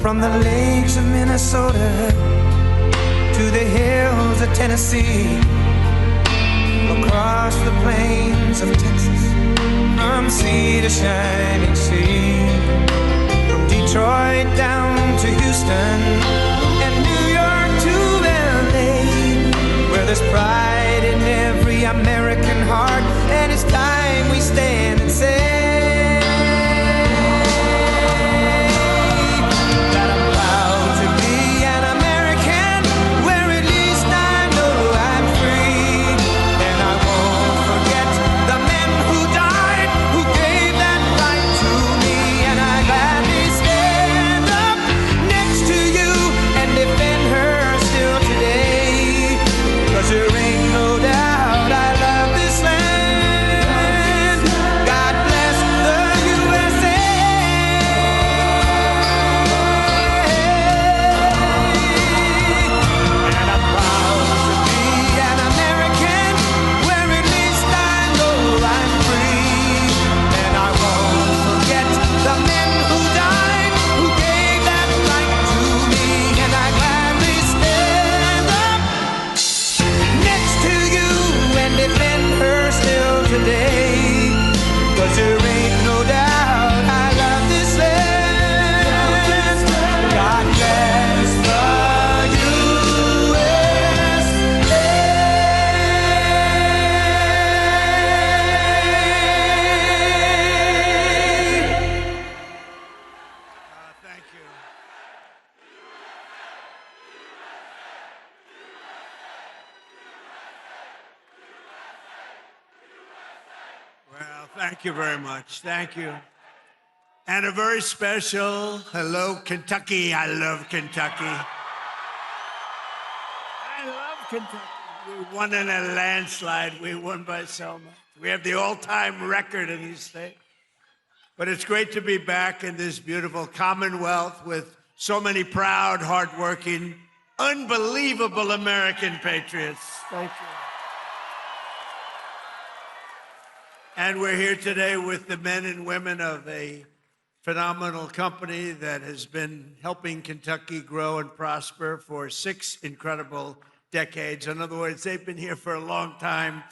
From the lakes of Minnesota to the hills of Tennessee, across the plains of Texas, from sea to shining sea, from Detroit down to Houston and New York to LA, where there's pride in every American heart, and it's time we stand and say Thank you very much. Thank you. And a very special hello, Kentucky. I love Kentucky. I love Kentucky. We won in a landslide. We won by so much. We have the all-time record in this state. But it's great to be back in this beautiful Commonwealth with so many proud, hardworking, unbelievable American patriots. Thank you. And we're here today with the men and women of a phenomenal company that has been helping Kentucky grow and prosper for 6 incredible decades. In other words, they've been here for a long time.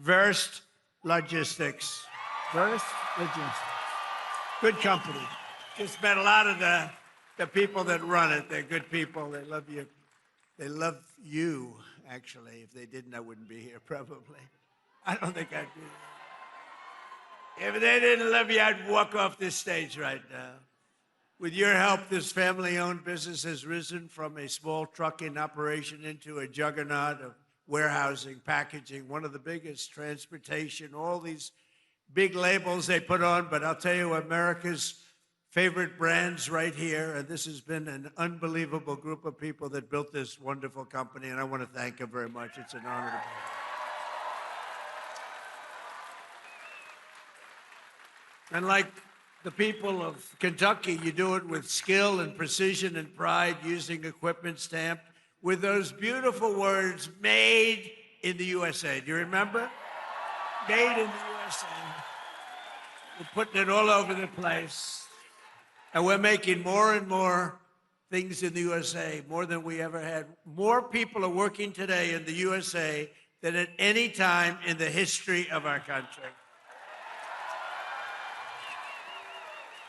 Verst Logistics. Verst Logistics. Good company. Just met a lot of the people that run it. They're good people. They love you. They love you, actually. If they didn't, I wouldn't be here, probably. I don't think I'd be here. If they didn't love you, I'd walk off this stage right now. With your help, this family-owned business has risen from a small trucking operation into a juggernaut of warehousing, packaging, one of the biggest, transportation, all these big labels they put on. But I'll tell you, America's favorite brands right here, and this has been an unbelievable group of people that built this wonderful company, and I want to thank them very much. It's an honor to be here. And like the people of Kentucky, you do it with skill and precision and pride, using equipment stamped with those beautiful words, made in the USA. Do you remember? Made in the USA. We're putting it all over the place. And we're making more and more things in the USA, more than we ever had. More people are working today in the USA than at any time in the history of our country.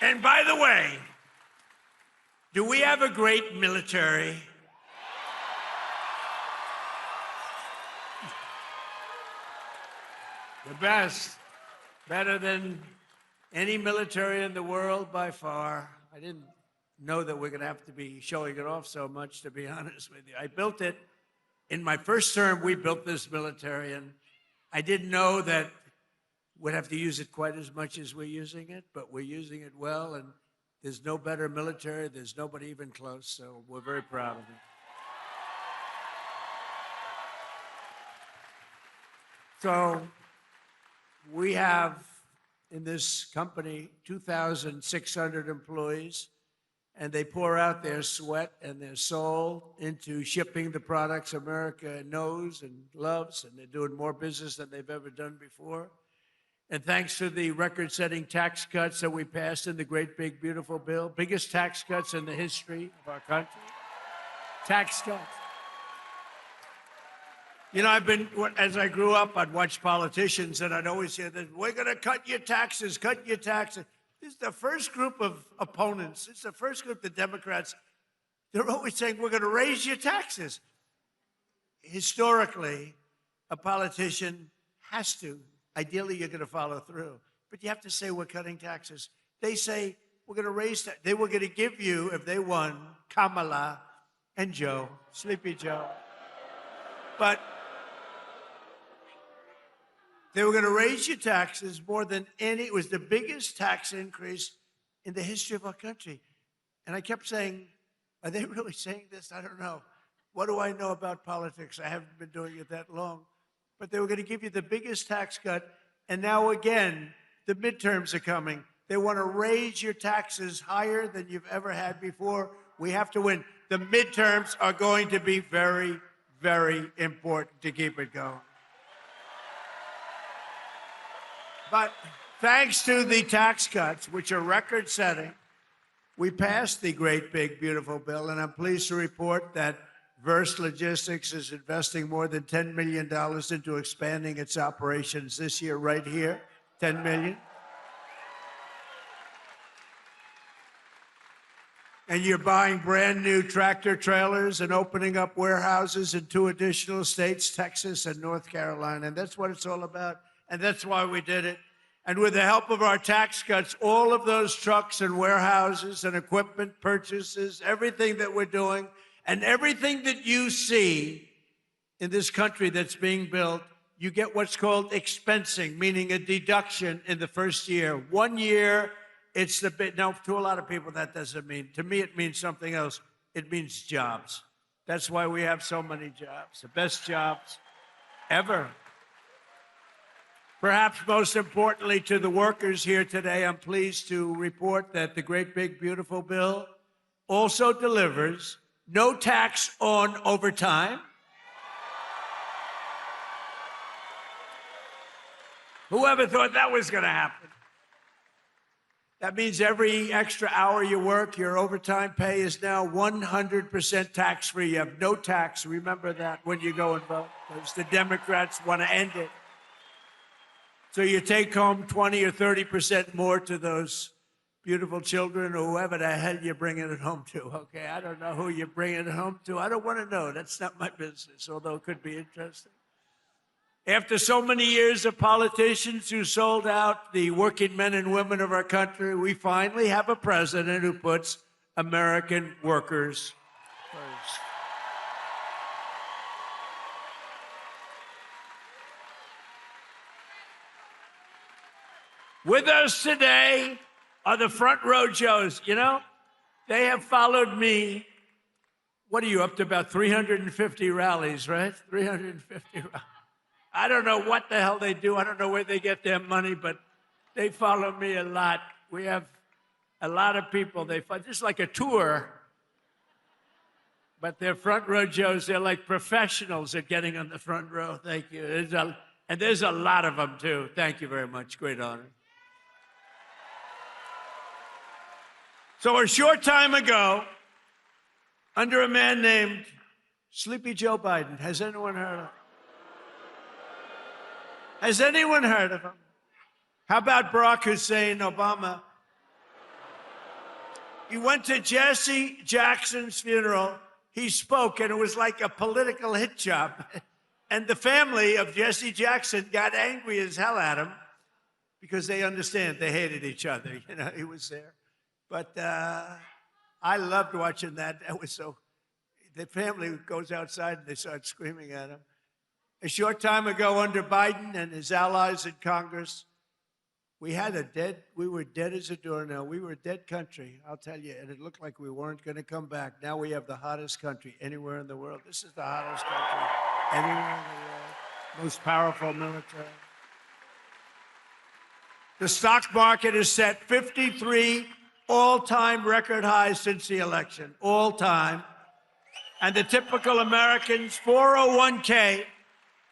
And by the way, do we have a great military? The best. Better than any military in the world by far. I didn't know that we're going to have to be showing it off so much, to be honest with you. I built it. In my first term, we built this military, and I didn't know that we'd have to use it quite as much as we're using it, but we're using it well, and there's no better military. There's nobody even close, so we're very proud of it. So we have in this company 2,600 employees, and they pour out their sweat and their soul into shipping the products America knows and loves, and they're doing more business than they've ever done before. And thanks to the record-setting tax cuts that we passed in the great, big, beautiful bill, biggest tax cuts in the history of our country. Tax cuts. You know, as I grew up, I'd watch politicians and I'd always hear that, we're going to cut your taxes, cut your taxes. This is the first group of opponents. It's the first group, the Democrats. They're always saying, we're going to raise your taxes. Historically, a politician has to. Ideally, you're going to follow through. But you have to say, we're cutting taxes. They say, we're going to raise that. They were going to give you, if they won, Kamala and Joe, Sleepy Joe. But they were going to raise your taxes more than any. It was the biggest tax increase in the history of our country. And I kept saying, are they really saying this? I don't know. What do I know about politics? I haven't been doing it that long. But they were going to give you the biggest tax cut. And now again, the midterms are coming. They want to raise your taxes higher than you've ever had before. We have to win. The midterms are going to be very, very important to keep it going. But thanks to the tax cuts, which are record-setting, we passed the great, big, beautiful bill. And I'm pleased to report that Verst Logistics is investing more than $10 million into expanding its operations this year, right here, $10 million. And you're buying brand new tractor trailers and opening up warehouses in 2 additional states, Texas and North Carolina. And that's what it's all about. And that's why we did it. And with the help of our tax cuts, all of those trucks and warehouses and equipment purchases, everything that we're doing, and everything that you see in this country that's being built, you get what's called expensing, meaning a deduction in the first year. 1 year, it's the bit. Now, to a lot of people, that doesn't mean. To me, it means something else. It means jobs. That's why we have so many jobs, the best jobs ever. Perhaps most importantly to the workers here today, I'm pleased to report that the great, big, beautiful bill also delivers no tax on overtime. Whoever thought that was going to happen? That means every extra hour you work, your overtime pay is now 100% tax-free. You have no tax. Remember that when you go and vote, because the Democrats want to end it. So you take home 20 or 30% more to those beautiful children or whoever the hell you're bringing it home to, okay? I don't know who you're bringing it home to. I don't want to know. That's not my business, although it could be interesting. After so many years of politicians who sold out the working men and women of our country, we finally have a president who puts American workers first. With us today are the front row Joes. You know, they have followed me. What are you up to, about 350 rallies, right? 350 rallies. I don't know what the hell they do. I don't know where they get their money, but they follow me a lot. We have a lot of people. They follow, just like a tour, but they're front row Joes. They're like professionals at getting on the front row. Thank you. And there's a lot of them, too. Thank you very much. Great honor. So a short time ago, under a man named Sleepy Joe Biden, has anyone heard of him? Has anyone heard of him? How about Barack Hussein Obama? He went to Jesse Jackson's funeral. He spoke, and it was like a political hit job. And the family of Jesse Jackson got angry as hell at him because they understand they hated each other. You know, he was there. But I loved watching that. That was so. The family goes outside and they start screaming at him. A short time ago, under Biden and his allies in Congress, we were dead as a doornail. We were a dead country, I'll tell you, and it looked like we weren't going to come back. Now we have the hottest country anywhere in the world. This is the hottest country anywhere in the world. Most powerful military. The stock market has set 53 all-time record highs since the election, all time. And the typical American's 401k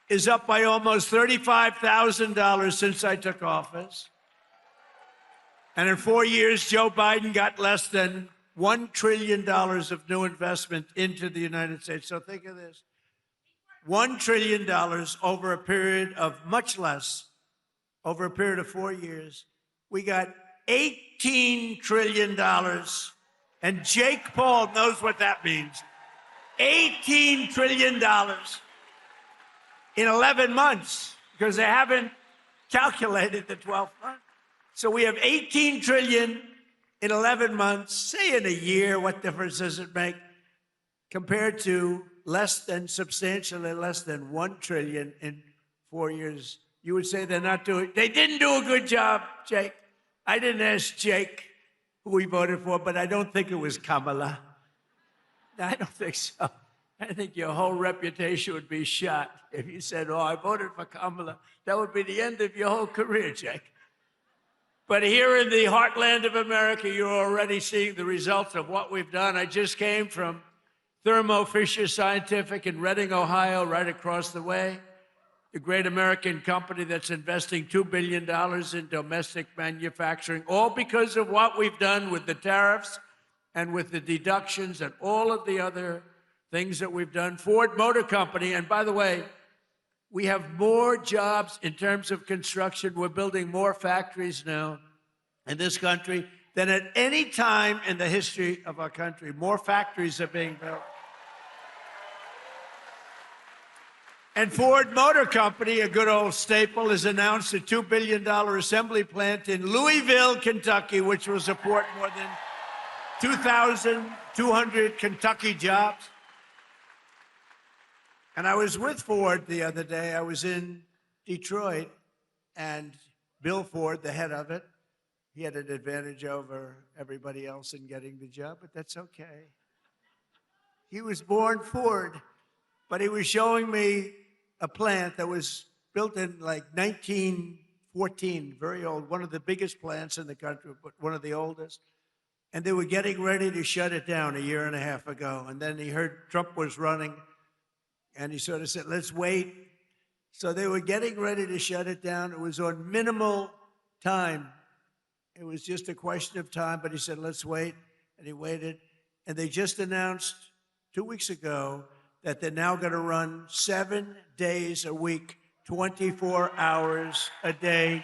is up by almost $35,000 since I took office. And in 4 years, Joe Biden got less than $1 trillion of new investment into the United States. So think of this. $1 trillion over a period of much less, over a period of 4 years. We got $18 trillion. And Jake Paul knows what that means. $18 trillion in 11 months, because they haven't calculated the 12th month. So we have $18 trillion in 11 months. Say in a year, what difference does it make? Compared to substantially less than $1 trillion in 4 years. You would say they didn't do a good job, Jake. I didn't ask Jake who he voted for, but I don't think it was Kamala. I don't think so. I think your whole reputation would be shot if you said, oh, I voted for Kamala. That would be the end of your whole career, Jake. But here in the heartland of America, you're already seeing the results of what we've done. I just came from Thermo Fisher Scientific in Reading, Ohio, right across the way. The great American company that's investing $2 billion in domestic manufacturing, all because of what we've done with the tariffs and with the deductions and all of the other things that we've done. Ford Motor Company, and by the way, we have more jobs in terms of construction. We're building more factories now in this country than at any time in the history of our country. More factories are being built. And Ford Motor Company, a good old staple, has announced a $2 billion assembly plant in Louisville, Kentucky, which will support more than 2,200 Kentucky jobs. And I was with Ford the other day. I was in Detroit, and Bill Ford, the head of it, he had an advantage over everybody else in getting the job, but that's okay. He was born Ford, but he was showing me a plant that was built in like 1914, very old, one of the biggest plants in the country, but one of the oldest. And they were getting ready to shut it down a year and a half ago. And then he heard Trump was running, and he sort of said, let's wait. So they were getting ready to shut it down. It was on minimal time. It was just a question of time, but he said, let's wait. And he waited. And they just announced 2 weeks ago that they're now going to run 7 days a week, 24 hours a day,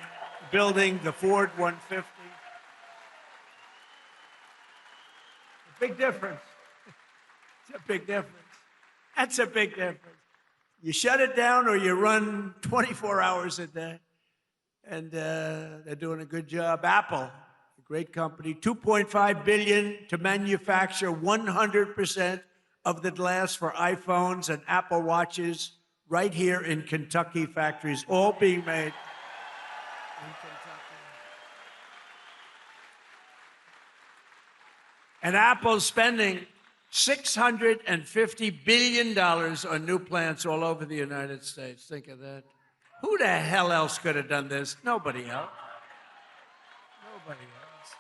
building the Ford 150. A big difference. It's a big difference. That's a big difference. You shut it down or you run 24 hours a day. And they're doing a good job. Apple, a great company, $2.5 billion to manufacture 100% of the glass for iPhones and Apple Watches right here in Kentucky factories, all being made in Kentucky. And Apple's spending $650 billion on new plants all over the United States. Think of that. Who the hell else could have done this? Nobody else. Nobody else.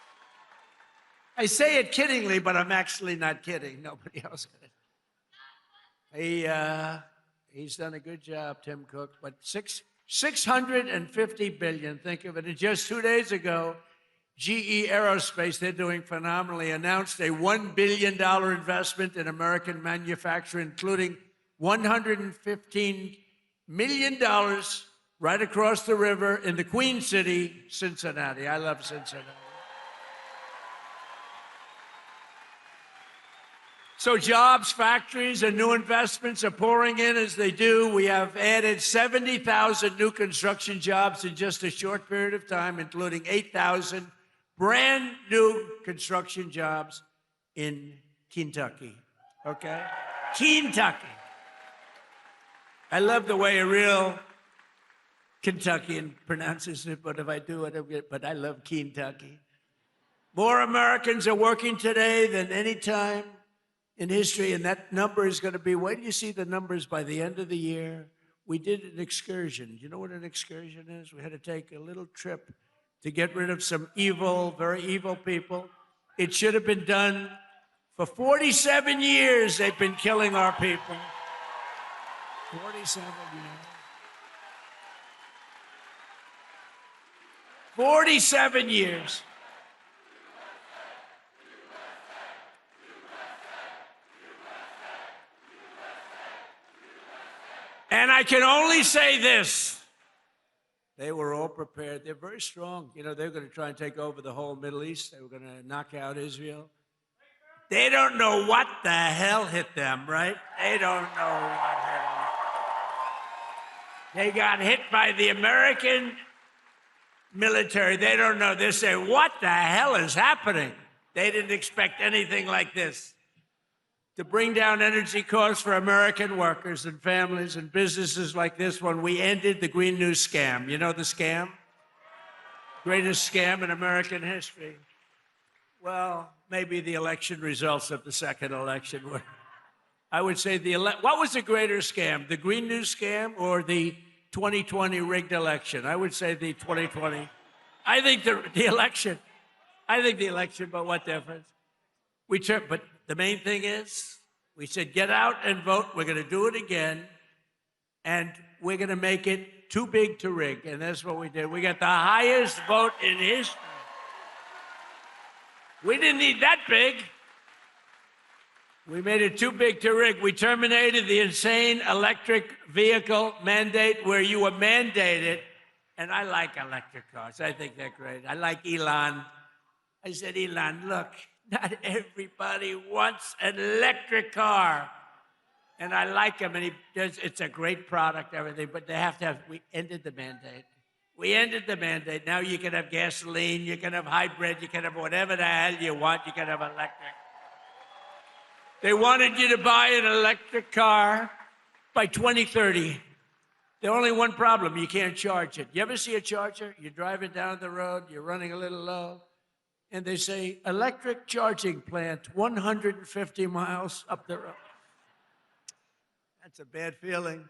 I say it kiddingly, but I'm actually not kidding. Nobody else could. He's done a good job, Tim Cook, but $650 billion, think of it. And just 2 days ago, GE Aerospace, they're doing phenomenally, announced a $1 billion investment in American manufacturing, including $115 million right across the river in the Queen City, Cincinnati. I love Cincinnati. So jobs, factories, and new investments are pouring in as they do. We have added 70,000 new construction jobs in just a short period of time, including 8,000 brand new construction jobs in Kentucky, okay? Kentucky. I love the way a real Kentuckian pronounces it, but if I do it, but I love Kentucky. More Americans are working today than any time in history, and that number is going to be, wait till you see the numbers by the end of the year. We did an excursion. You know what an excursion is? We had to take a little trip to get rid of some evil, very evil people. It should have been done for 47 years. They've been killing our people. 47 years. 47 years. And I can only say this. They were all prepared. They're very strong. You know, they're going to try and take over the whole Middle East. They were going to knock out Israel. They don't know what the hell hit them, right? They don't know what hit them. They got hit by the American military. They don't know. They say, what the hell is happening? They didn't expect anything like this. To bring down energy costs for American workers and families and businesses like this one, we ended the Green New scam. You know the scam? Greatest scam in American history. Well, maybe the election results of the second election were. I would say what was the greater scam, the Green New scam or the 2020 rigged election? I would say the 2020. I think the election. I think the election, but what difference? But the main thing is, we said, get out and vote. We're going to do it again, and we're going to make it too big to rig, and that's what we did. We got the highest vote in history. We didn't need that big. We made it too big to rig. We terminated the insane electric vehicle mandate where you were mandated, and I like electric cars. I think they're great. I like Elon. I said, Elon, look, not everybody wants an electric car. And I like him, and it's a great product, everything, but they have to have, we ended the mandate. We ended the mandate. Now you can have gasoline, you can have hybrid, you can have whatever the hell you want, you can have electric. They wanted you to buy an electric car by 2030. There's only one problem, you can't charge it. You ever see a charger? You're driving down the road, you're running a little low, and they say, electric charging plant, 150 miles up the road. That's a bad feeling.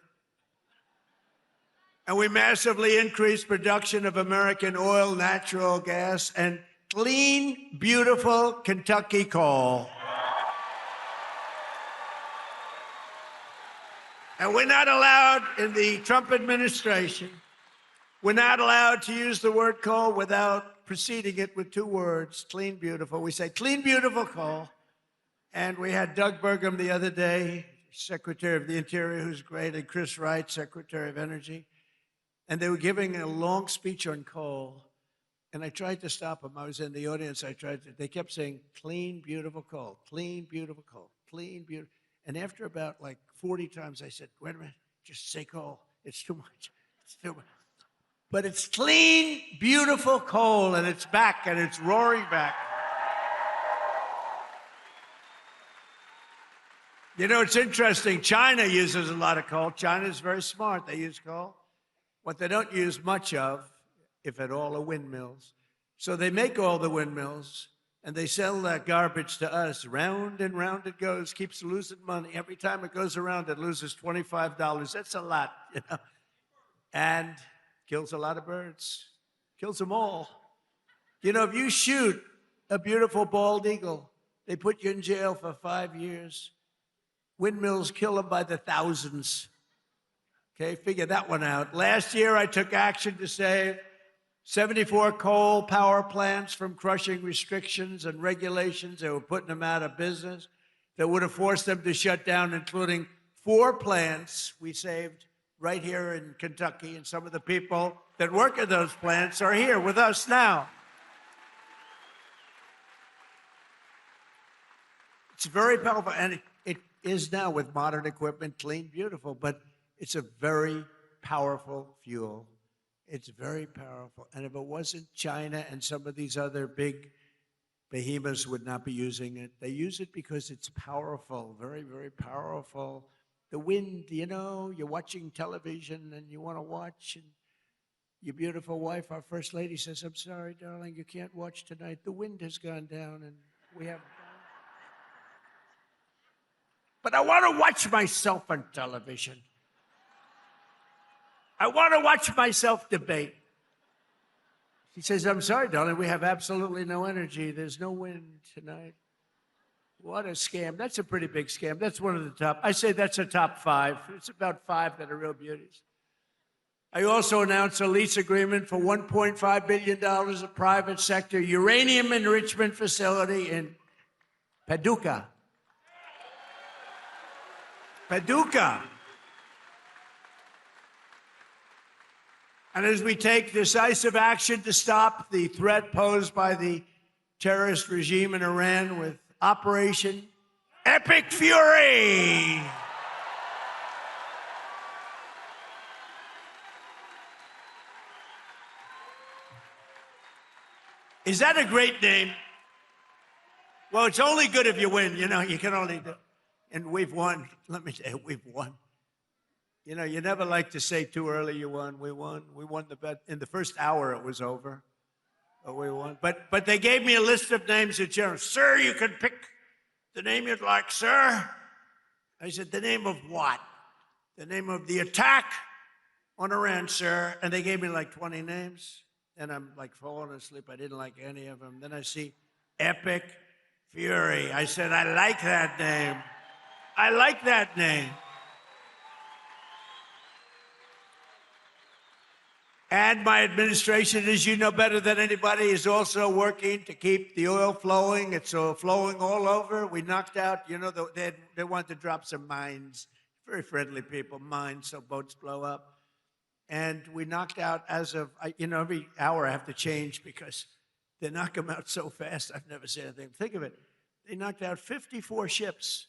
And we massively increased production of American oil, natural gas, and clean, beautiful Kentucky coal. And we're not allowed in the Trump administration, we're not allowed to use the word coal without preceding it with two words, clean, beautiful. We say clean, beautiful coal. And we had Doug Burgum the other day, Secretary of the Interior, who's great, and Chris Wright, Secretary of Energy. And they were giving a long speech on coal. And I tried to stop them. I was in the audience. They kept saying, clean, beautiful coal, clean, beautiful coal, clean, beautiful. And after about like 40 times, I said, wait a minute, just say coal. It's too much. It's too much. But it's clean, beautiful coal, and it's back, and it's roaring back. You know, it's interesting. China uses a lot of coal. China's very smart. They use coal. What they don't use much of, if at all, are windmills. So they make all the windmills, and they sell that garbage to us. Round and round it goes, keeps losing money. Every time it goes around, it loses $25. That's a lot, you know. And kills a lot of birds. Kills them all. You know, if you shoot a beautiful bald eagle, they put you in jail for 5 years. Windmills kill them by the thousands. Okay, figure that one out. Last year, I took action to save 74 coal power plants from crushing restrictions and regulations that were putting them out of business, that would have forced them to shut down, including 4 plants we saved right here in Kentucky. And some of the people that work at those plants are here with us now. It's very powerful, and it is now with modern equipment, clean, beautiful, but it's a very powerful fuel. It's very powerful. And if it wasn't, China and some of these other big behemoths would not be using it. They use it because it's powerful, very, very powerful. The wind, you know, you're watching television and you want to watch, and your beautiful wife, our First Lady, says, I'm sorry, darling, you can't watch tonight. The wind has gone down and we have... But I want to watch myself on television. I want to watch myself debate. She says, I'm sorry, darling, we have absolutely no energy. There's no wind tonight. What a scam. That's a pretty big scam. That's one of the top. I say that's a top 5. It's about 5 that are real beauties. I also announced a lease agreement for $1.5 billion of private sector uranium enrichment facility in Paducah. Paducah. And as we take decisive action to stop the threat posed by the terrorist regime in Iran with Operation Epic Fury. Is that a great name? Well, it's only good if you win. You know, you can only do. And we've won. Let me tell you, we've won. You know, you never like to say too early you won. We won. We won the bet. In the first hour, it was over. But we won. But they gave me a list of names of generals. Sir, you can pick the name you'd like, sir. I said, the name of what? The name of the attack on Iran, sir. And they gave me like 20 names. And I'm like falling asleep. I didn't like any of them. Then I see Epic Fury. I said, I like that name. I like that name. And my administration, as you know better than anybody, is also working to keep the oil flowing. It's flowing all over. We knocked out, you know, they want to drop some mines. Very friendly people, mines, so boats blow up. And we knocked out as of, you know, every hour I have to change because they knock them out so fast. I've never seen anything. Think of it. They knocked out 54 ships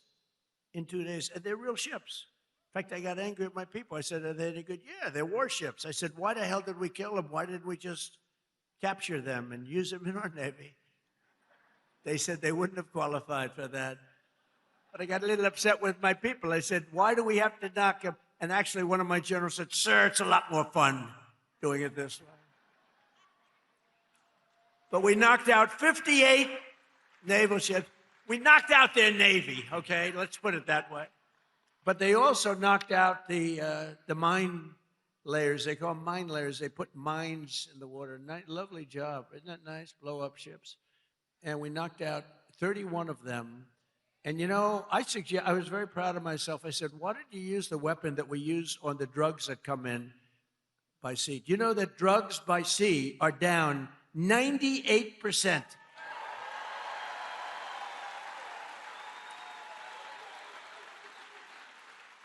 in 2 days. And they're real ships. In fact, I got angry at my people. I said, are they any good? Yeah, they're warships. I said, why the hell did we kill them? Why didn't we just capture them and use them in our Navy? They said they wouldn't have qualified for that. But I got a little upset with my people. I said, why do we have to knock them? And actually, one of my generals said, sir, it's a lot more fun doing it this way. But we knocked out 58 naval ships. We knocked out their Navy, okay? Let's put it that way. But they also knocked out the mine layers. They call them mine layers. They put mines in the water. Lovely job. Isn't that nice? Blow up ships. And we knocked out 31 of them. And, you know, I was very proud of myself. I said, why did you use the weapon that we use on the drugs that come in by sea? Do you know that drugs by sea are down 98%?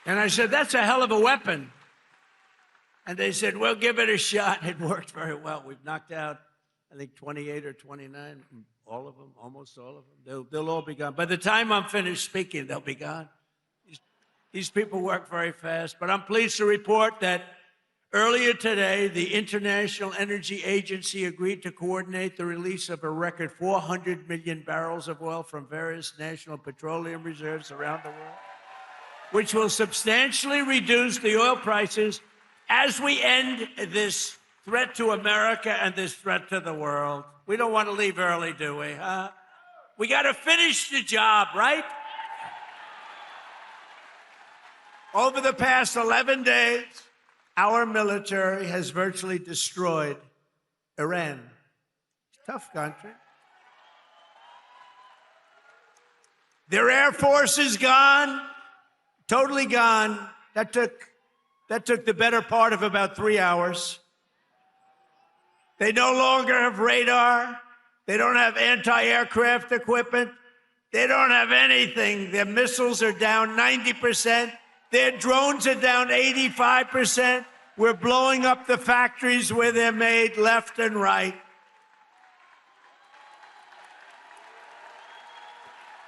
And I said, that's a hell of a weapon. And they said, well, give it a shot. It worked very well. We've knocked out, I think, 28 or 29. All of them, almost all of them. They'll all be gone. By the time I'm finished speaking, they'll be gone. These people work very fast. But I'm pleased to report that earlier today, the International Energy Agency agreed to coordinate the release of a record 400 million barrels of oil from various national petroleum reserves around the world, which will substantially reduce the oil prices as we end this threat to America and this threat to the world. We don't want to leave early, do we? We got to finish the job, right? Over the past 11 days, our military has virtually destroyed Iran. It's a tough country. Their Air Force is gone, totally gone. That took the better part of about 3 hours. They no longer have radar. They don't have anti-aircraft equipment. They don't have anything. Their missiles are down 90%. Their drones are down 85%. We're blowing up the factories where they're made left and right.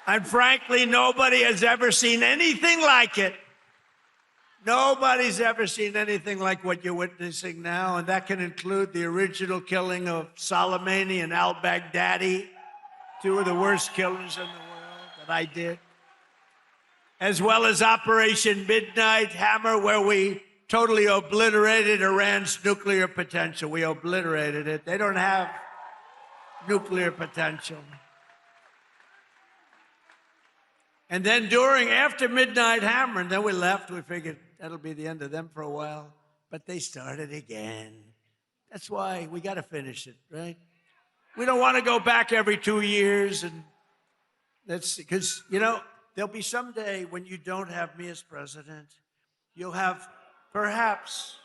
And frankly, nobody has ever seen anything like it. Nobody's ever seen anything like what you're witnessing now, and that can include the original killing of Soleimani and al-Baghdadi, two of the worst killers in the world that I did, as well as Operation Midnight Hammer, where we totally obliterated Iran's nuclear potential. We obliterated it. They don't have nuclear potential. And then after Midnight Hammer, and then we left, we figured that'll be the end of them for a while. But they started again. That's why we got to finish it, right? We don't want to go back every 2 years. And that's because, you know, there'll be some day when you don't have me as president. You'll have perhaps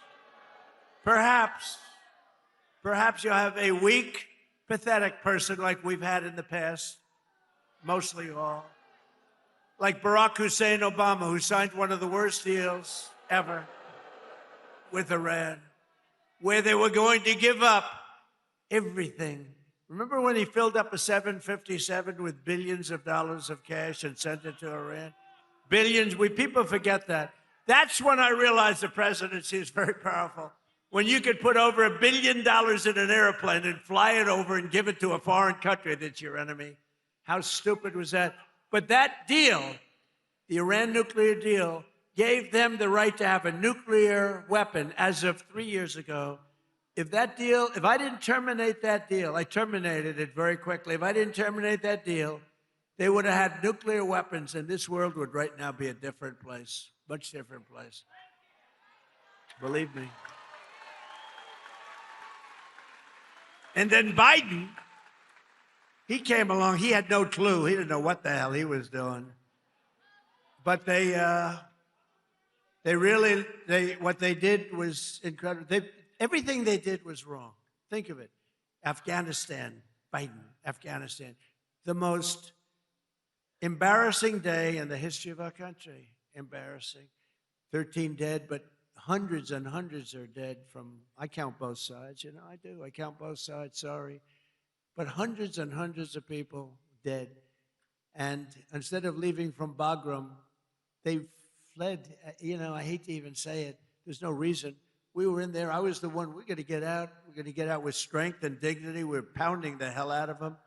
Perhaps you'll have a weak, pathetic person like we've had in the past, mostly all. Like Barack Hussein Obama, who signed one of the worst deals ever with Iran, where they were going to give up everything. Remember when he filled up a 757 with billions of dollars of cash and sent it to Iran? Billions. People forget that. That's when I realized the presidency is very powerful. When you could put over $1 billion in an airplane and fly it over and give it to a foreign country that's your enemy. How stupid was that? But that deal, the Iran nuclear deal, gave them the right to have a nuclear weapon as of 3 years ago. If I didn't terminate that deal, I terminated it very quickly. If I didn't terminate that deal, they would have had nuclear weapons, and this world would right now be a different place, much different place. Believe me. And then Biden, he came along. He had no clue. He didn't know what the hell he was doing. But what they did was incredible. Everything they did was wrong. Think of it. Afghanistan, Biden, Afghanistan. The most embarrassing day in the history of our country. Embarrassing. 13 dead, but hundreds and hundreds are dead I count both sides, I do. I count both sides, sorry. But hundreds and hundreds of people dead. And instead of leaving from Bagram, they fled. I hate to even say it. There's no reason. We were in there. I was the one. We're going to get out. We're going to get out with strength and dignity. We're pounding the hell out of them.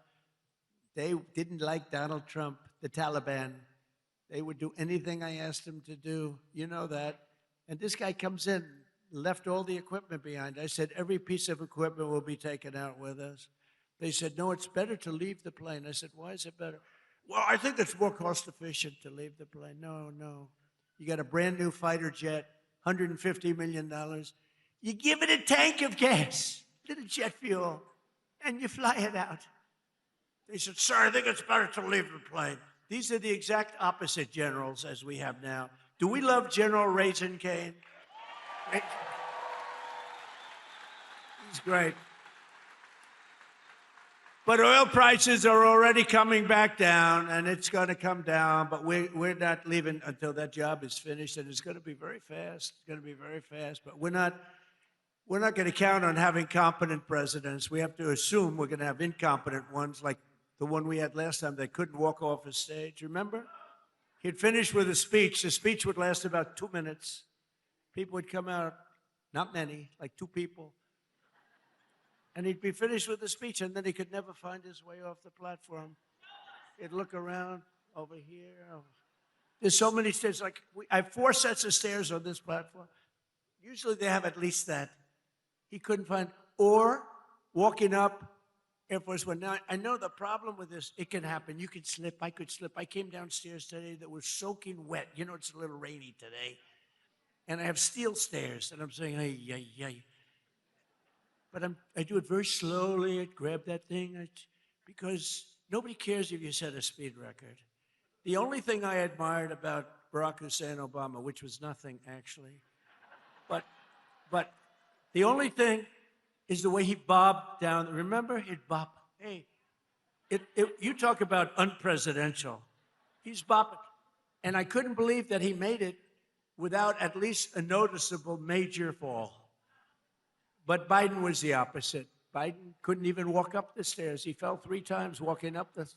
They didn't like Donald Trump, the Taliban. They would do anything I asked them to do. You know that. And this guy comes in, left all the equipment behind. I said, every piece of equipment will be taken out with us. They said, no, it's better to leave the plane. I said, why is it better? Well, I think it's more cost efficient to leave the plane. No. You got a brand new fighter jet, $150 million. You give it a tank of gas, little jet fuel, and you fly it out. They said, sir, I think it's better to leave the plane. These are the exact opposite generals as we have now. Do we love General Raisin Cane? He's great. But oil prices are already coming back down, and it's going to come down, but we're not leaving until that job is finished, and it's going to be very fast. It's going to be very fast, but we're not going to count on having competent presidents. We have to assume we're going to have incompetent ones, like the one we had last time that couldn't walk off a stage. Remember? He'd finish with a speech. The speech would last about 2 minutes. People would come out, not many, like 2 people. And he'd be finished with the speech, and then he could never find his way off the platform. He'd look around over here. There's so many stairs. I have 4 sets of stairs on this platform. Usually they have at least that. He couldn't find, or walking up Air Force One. Now, I know the problem with this, it can happen. You could slip. I could slip. I came downstairs today that was soaking wet. It's a little rainy today. And I have steel stairs, and I'm saying, ay. But I do it very slowly. I grab that thing, because nobody cares if you set a speed record. The only thing I admired about Barack Hussein Obama, which was nothing, actually, but the only thing is the way he bobbed down. Remember? He'd bob. Hey, you talk about unpresidential. He's bobbing. And I couldn't believe that he made it without at least a noticeable major fall. But Biden was the opposite. Biden couldn't even walk up the stairs. He fell 3 times walking up the.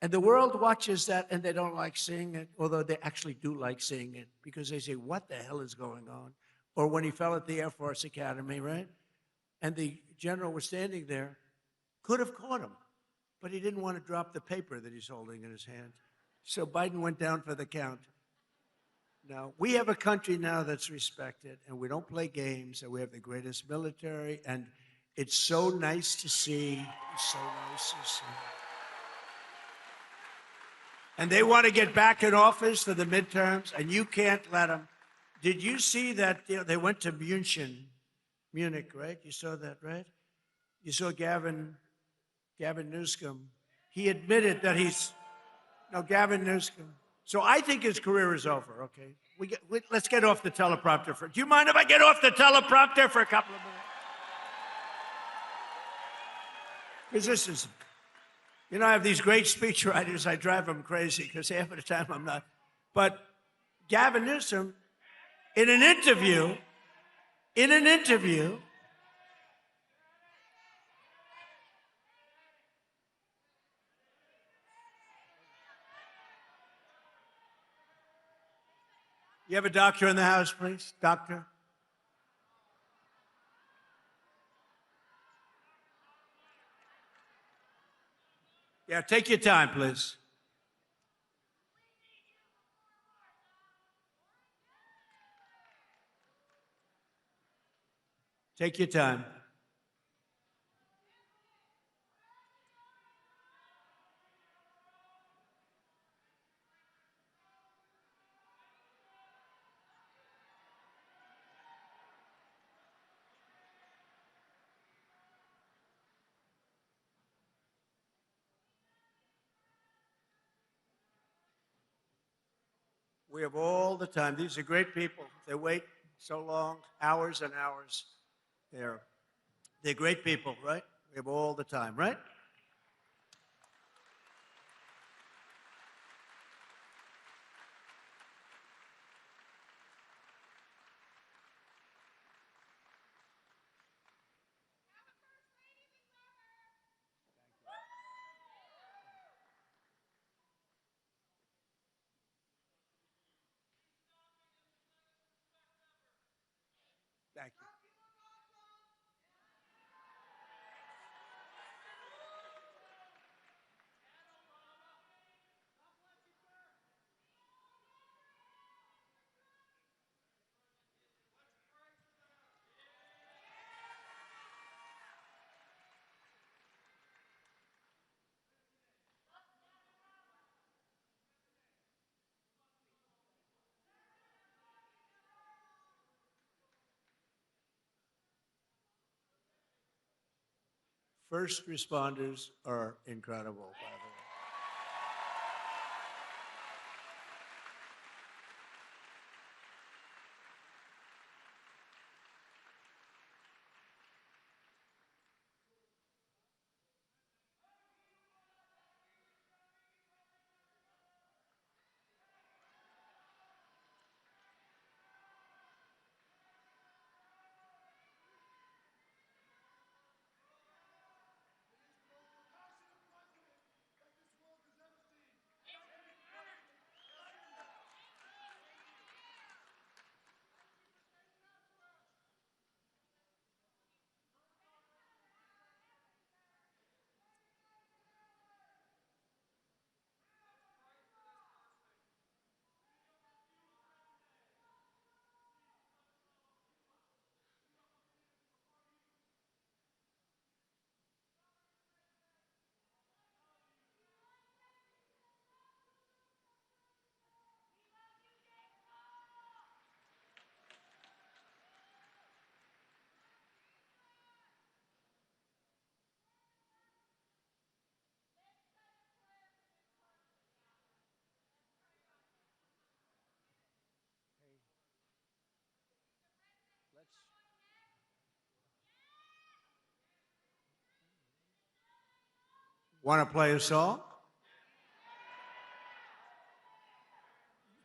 And the world watches that, and they don't like seeing it, although they actually do like seeing it, because they say, what the hell is going on? Or when he fell at the Air Force Academy, right? And the general was standing there, could have caught him, but he didn't want to drop the paper that he's holding in his hand. So Biden went down for the count. Now, we have a country now that's respected, and we don't play games, and we have the greatest military, and it's so nice to see. It's so nice to see. And they want to get back in office for the midterms, and you can't let them. Did you see that they went to Munich, right? You saw that, right? You saw Gavin Newsom. He admitted that Gavin Newsom. So I think his career is over, okay? let's get off the teleprompter for. Do you mind if I get off the teleprompter for a couple of minutes? Because this is, I have these great speech writers. I drive them crazy because half of the time I'm not. But Gavin Newsom, in an interview, you have a doctor in the house, please? Doctor? Yeah, take your time, please. Take your time. We have all the time. These are great people. They wait so long, hours and hours. They're great people, right? We have all the time, right? Thank you. First responders are incredible, by the way. Want to play a song?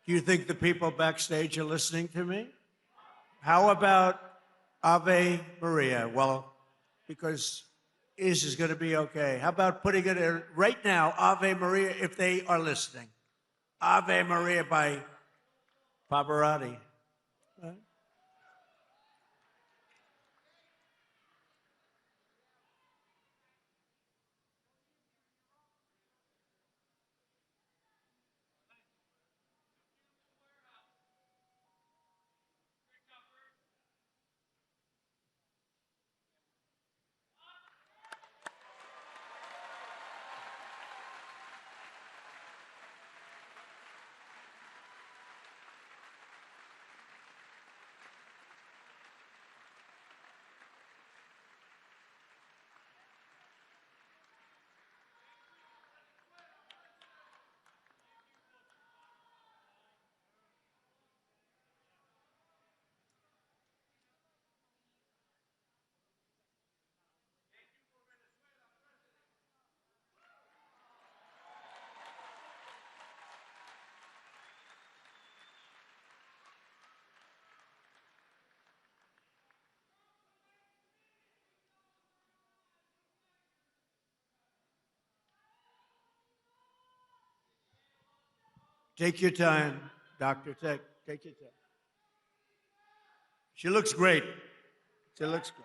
Do you think the people backstage are listening to me? How about Ave Maria? Well, because is going to be okay. How about putting it in right now, Ave Maria, if they are listening? Ave Maria by Pavarotti. Right? Take your time, doctor. Take your time. She looks great. She looks great.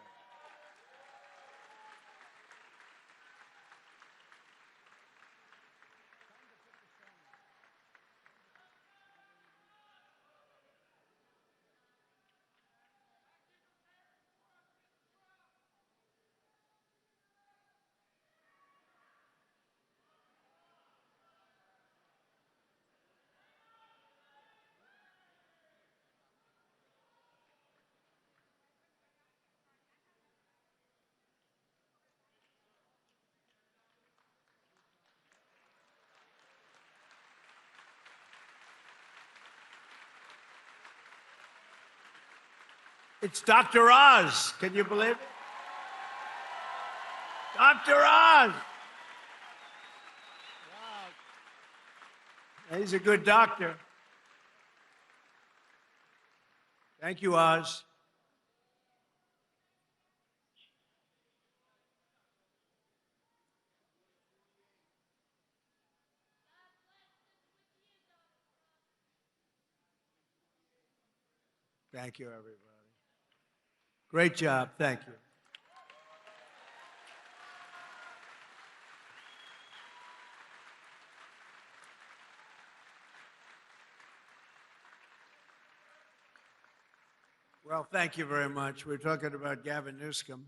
It's Dr. Oz. Can you believe it? Dr. Oz. Wow. He's a good doctor. Thank you, Oz. Thank you, everybody. Great job. Thank you. Well, thank you very much. We're talking about Gavin Newsom.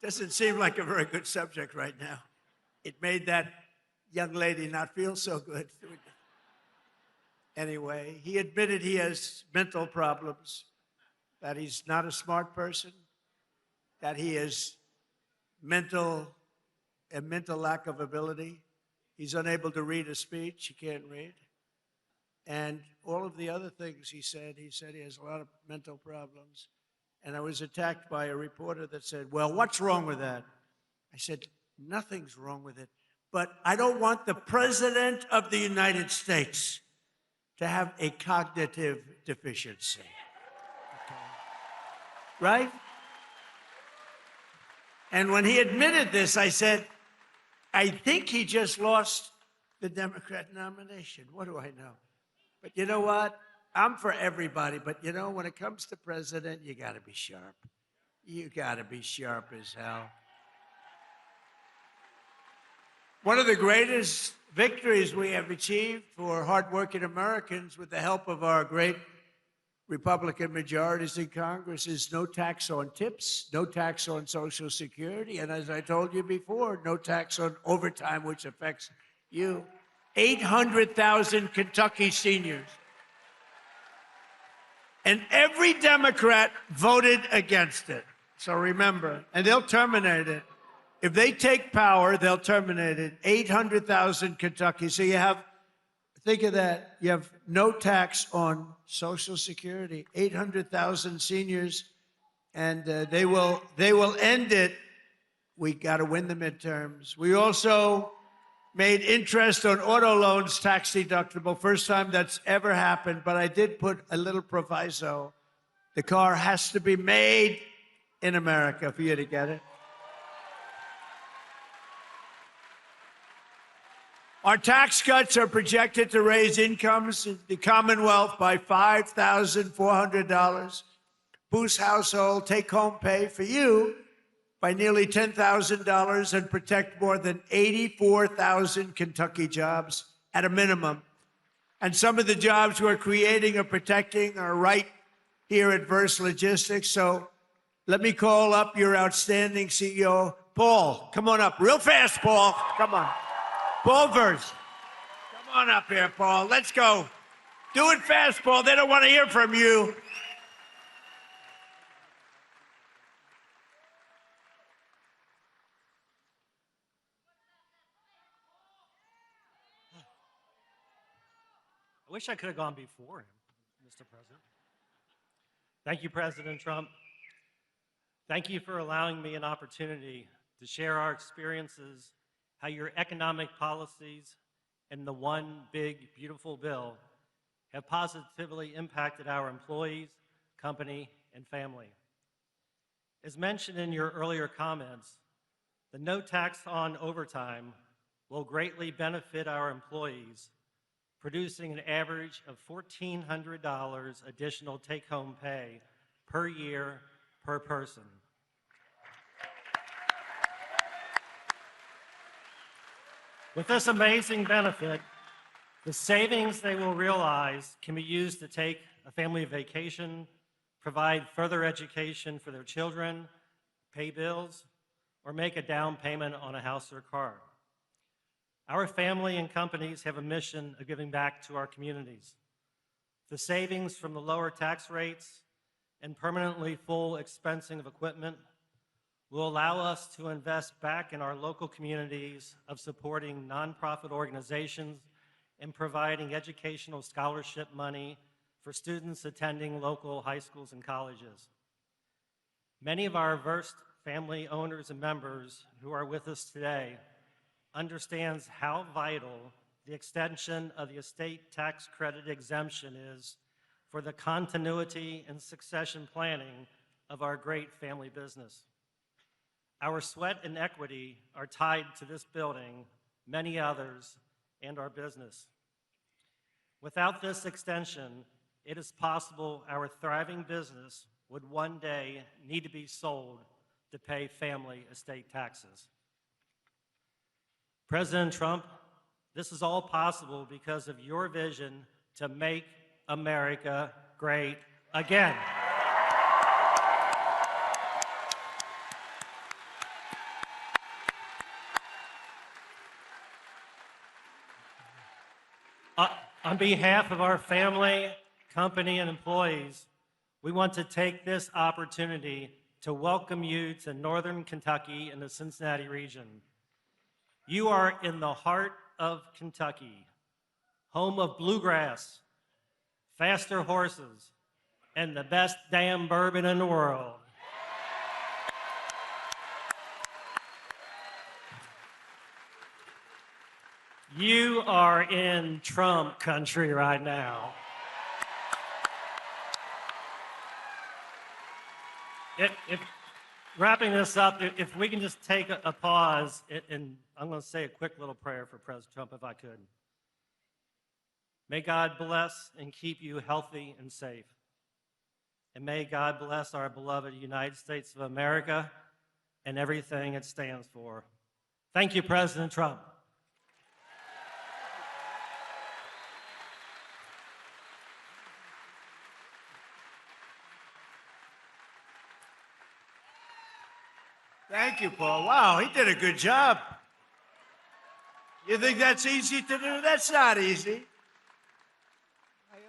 Doesn't seem like a very good subject right now. It made that young lady not feel so good. Anyway, he admitted he has mental problems, that he's not a smart person, that he is a mental lack of ability. He's unable to read a speech. He can't read. And all of the other things he said he has a lot of mental problems. And I was attacked by a reporter that said, well, what's wrong with that? I said, nothing's wrong with it. But I don't want the President of the United States to have a cognitive deficiency. Okay. Right? And when he admitted this, I said, I think he just lost the Democrat nomination. What do I know? But you know what? I'm for everybody, but you know, when it comes to president, you got to be sharp. You got to be sharp as hell. One of the greatest victories we have achieved for hardworking Americans with the help of our great Republican majorities in Congress is no tax on tips, no tax on Social Security, and as I told you before, no tax on overtime, which affects you. 800,000 Kentucky seniors. And every Democrat voted against it. So remember, and they'll terminate it. If they take power, they'll terminate it. 800,000 Kentucky. So you have, think of that. You have no tax on Social Security. 800,000 seniors, and they will end it. We got to win the midterms. We also made interest on auto loans tax deductible. First time that's ever happened, but I did put a little proviso. The car has to be made in America for you to get it. Our tax cuts are projected to raise incomes in the Commonwealth by $5,400, boost household take-home pay for you by nearly $10,000 and protect more than 84,000 Kentucky jobs at a minimum. And some of the jobs we're creating or protecting are right here at Verst Logistics. So let me call up your outstanding CEO, Paul. Come on up real fast, Paul. Come on. Paul Verst. Come on up here, Paul. Let's go. Do it fast, Paul. They don't want to hear from you. I wish I could have gone before him, Mr. President. Thank you, President Trump. Thank you for allowing me an opportunity to share our experiences, how your economic policies and the one big, beautiful bill have positively impacted our employees, company, and family. As mentioned in your earlier comments, the no tax on overtime will greatly benefit our employees, producing an average of $1,400 additional take-home pay per year per person. With this amazing benefit, the savings they will realize can be used to take a family vacation, provide further education for their children, pay bills, or make a down payment on a house or car. Our family and companies have a mission of giving back to our communities. The savings from the lower tax rates and permanently full expensing of equipment will allow us to invest back in our local communities of supporting nonprofit organizations and providing educational scholarship money for students attending local high schools and colleges. Many of our Verst family owners and members who are with us today understands how vital the extension of the estate tax credit exemption is for the continuity and succession planning of our great family business. Our sweat and equity are tied to this building, many others, and our business. Without this extension, it is possible our thriving business would one day need to be sold to pay family estate taxes. President Trump, this is all possible because of your vision to make America great again. On behalf of our family, company, and employees, we want to take this opportunity to welcome you to Northern Kentucky and the Cincinnati region. You are in the heart of Kentucky, home of bluegrass, faster horses, and the best damn bourbon in the world. You are in Trump country right now. Wrapping this up, if we can just take a pause, and I'm going to say a quick little prayer for President Trump, if I could. May God bless and keep you healthy and safe. And may God bless our beloved United States of America and everything it stands for. Thank you, President Trump. Thank you, Paul. Wow, he did a good job. You think that's easy to do? That's not easy.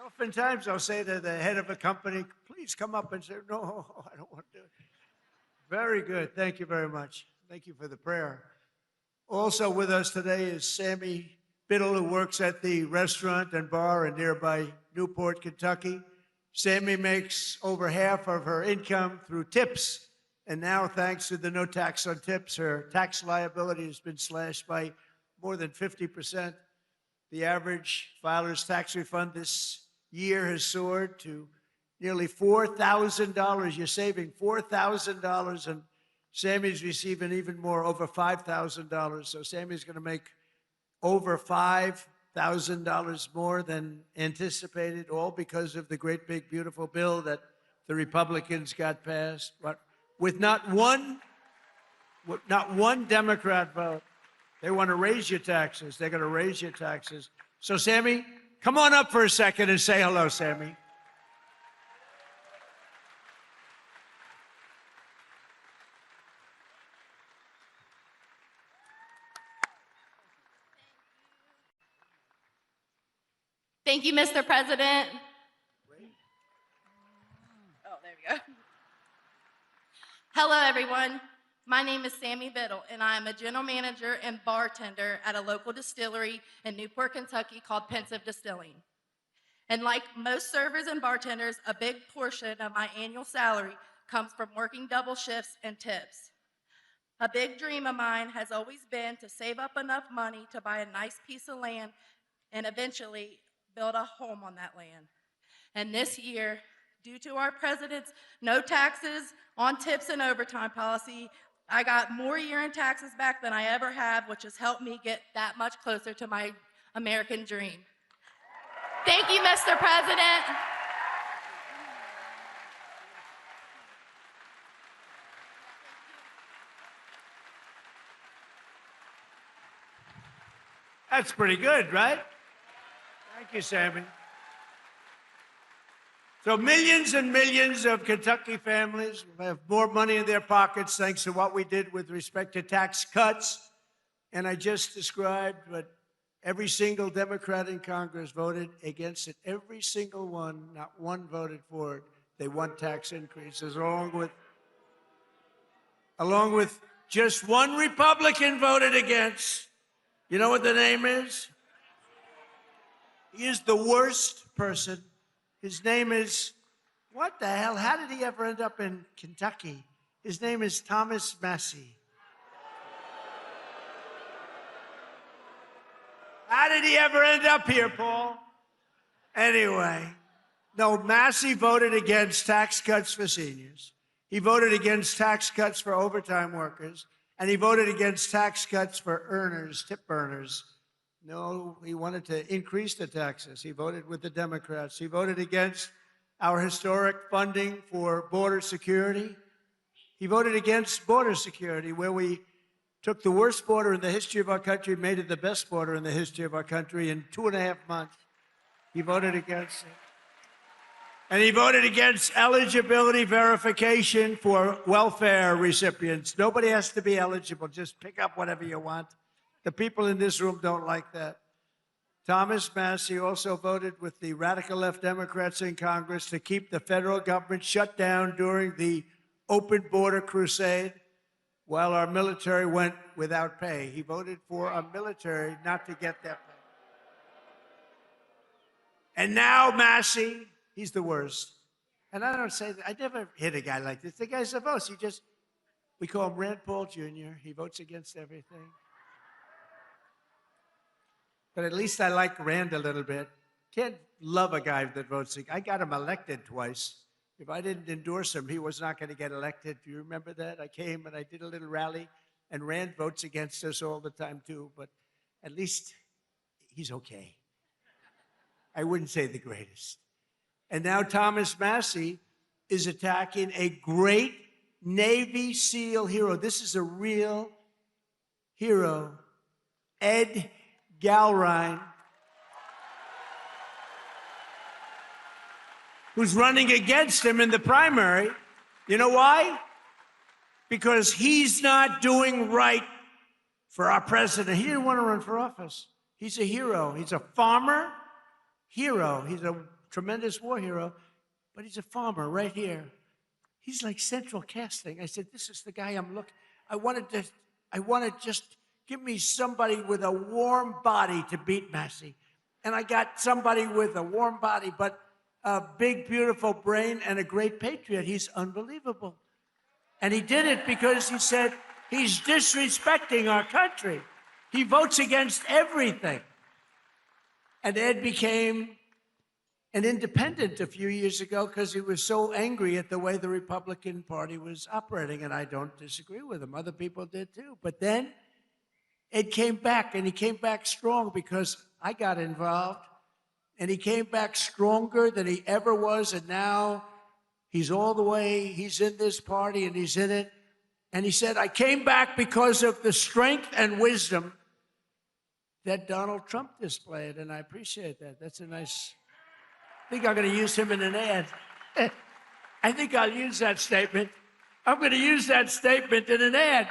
Oftentimes I'll say to the head of a company, please come up and say, no, I don't want to do it. Very good. Thank you very much. Thank you for the prayer. Also with us today is Sammy Biddle, who works at the restaurant and bar in nearby Newport, Kentucky. Sammy makes over half of her income through tips. And now, thanks to the no tax on tips, her tax liability has been slashed by more than 50%. The average filer's tax refund this year has soared to nearly $4,000. You're saving $4,000, and Sammy's receiving even more, over $5,000. So Sammy's going to make over $5,000 more than anticipated, all because of the great, big, beautiful bill that the Republicans got passed. But with not one Democrat vote. They want to raise your taxes. They're going to raise your taxes. So, Sammy, come on up for a second and say hello, Sammy. Thank you, Mr. President. Oh, there we go. Hello, everyone. My name is Sammy Biddle, and I am a general manager and bartender at a local distillery in Newport, Kentucky called Pensive Distilling. And like most servers and bartenders, a big portion of my annual salary comes from working double shifts and tips. A big dream of mine has always been to save up enough money to buy a nice piece of land and eventually build a home on that land. And this year, due to our president's no taxes on tips and overtime policy, I got more year-end taxes back than I ever have, which has helped me get that much closer to my American dream. Thank you, Mr. President. That's pretty good, right? Thank you, Sammy. So millions and millions of Kentucky families have more money in their pockets thanks to what we did with respect to tax cuts. And I just described what every single Democrat in Congress voted against it. Every single one, not one voted for it. They want tax increases, along with just one Republican voted against. You know what the name is? He is the worst person. His name is, what the hell? How did he ever end up in Kentucky? His name is Thomas Massie. How did he ever end up here, Paul? Anyway, no, Massie voted against tax cuts for seniors. He voted against tax cuts for overtime workers. And he voted against tax cuts for earners, tip earners. No, he wanted to increase the taxes. He voted with the Democrats. He voted against our historic funding for border security. He voted against border security, where we took the worst border in the history of our country, made it the best border in the history of our country in 2.5 months. He voted against it. And he voted against eligibility verification for welfare recipients. Nobody has to be eligible. Just pick up whatever you want. The people in this room don't like that. Thomas Massie also voted with the radical left Democrats in Congress to keep the federal government shut down during the open border crusade while our military went without pay. He voted for our military not to get that pay. And now Massie, he's the worst. And I don't say that. I never hit a guy like this. The guy's a vote. We call him Rand Paul Jr. He votes against everything. But at least I like Rand a little bit. Can't love a guy that votes. I got him elected twice. If I didn't endorse him, he was not going to get elected. Do you remember that? I came and I did a little rally, and Rand votes against us all the time too, but at least he's okay. I wouldn't say the greatest. And now Thomas Massie is attacking a great Navy SEAL hero. This is a real hero, Ed Gallrein, who's running against him in the primary. You know why? Because he's not doing right for our president. He didn't want to run for office. He's a hero. He's a farmer hero. He's a tremendous war hero, but he's a farmer right here. He's like central casting. I said, this is the guy I'm looking. I want to just give me somebody with a warm body to beat Massie. And I got somebody with a warm body, but a big, beautiful brain and a great patriot. He's unbelievable. And he did it because he said he's disrespecting our country. He votes against everything. And Ed became an independent a few years ago because he was so angry at the way the Republican Party was operating. And I don't disagree with him. Other people did too. But then Ed came back, and he came back strong because I got involved. And he came back stronger than he ever was. And now he's all the way, he's in this party and he's in it. And he said, I came back because of the strength and wisdom that Donald Trump displayed. And I appreciate that. That's a nice, I think I'm going to use him in an ad. I think I'll use that statement. I'm going to use that statement in an ad.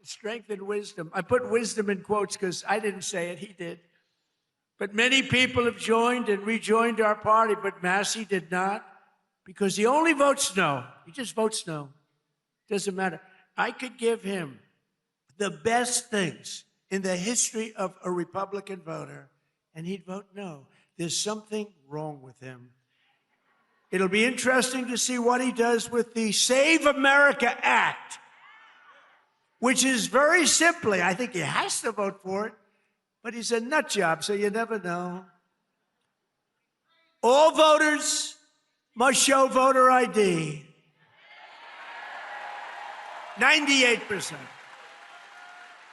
Strength and wisdom. I put wisdom in quotes because I didn't say it, he did. But many people have joined and rejoined our party, but Massie did not, because he only votes no. He just votes no. Doesn't matter. I could give him the best things in the history of a Republican voter, and he'd vote no. There's something wrong with him. It'll be interesting to see what he does with the Save America Act, which is very simply, I think he has to vote for it, but he's a nut job, so you never know. All voters must show voter ID. 98%.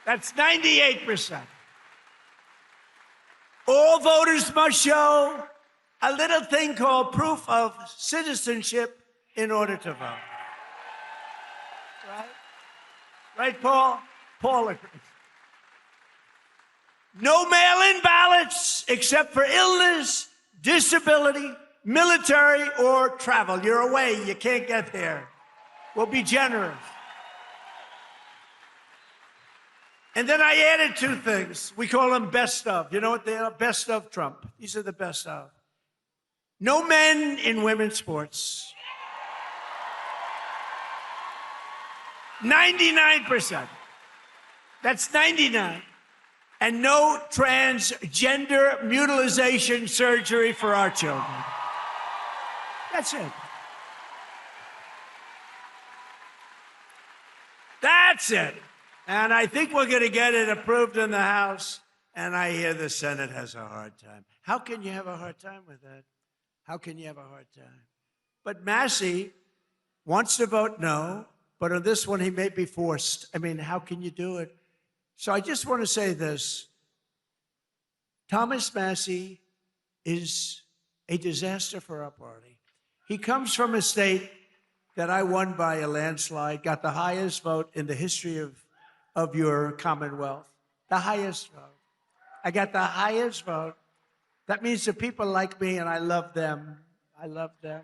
That's 98%. All voters must show a little thing called proof of citizenship in order to vote. Right? Right, Paul? Paul agrees. No mail-in ballots except for illness, disability, military, or travel. You're away. You can't get there. We'll be generous. And then I added two things. We call them best of. You know what they are? Best of Trump. These are the best of. No men in women's sports. 99%. That's 99. And no transgender mutilization surgery for our children. That's it. That's it. And I think we're going to get it approved in the House, and I hear the Senate has a hard time. How can you have a hard time with that? How can you have a hard time? But Massey wants to vote no, but on this one he may be forced. I mean, how can you do it? So I just want to say this. Thomas Massey is a disaster for our party. He comes from a state that I won by a landslide, got the highest vote in the history of your Commonwealth. The highest vote. I got the highest vote. That means the people like me, and I love them. I love them.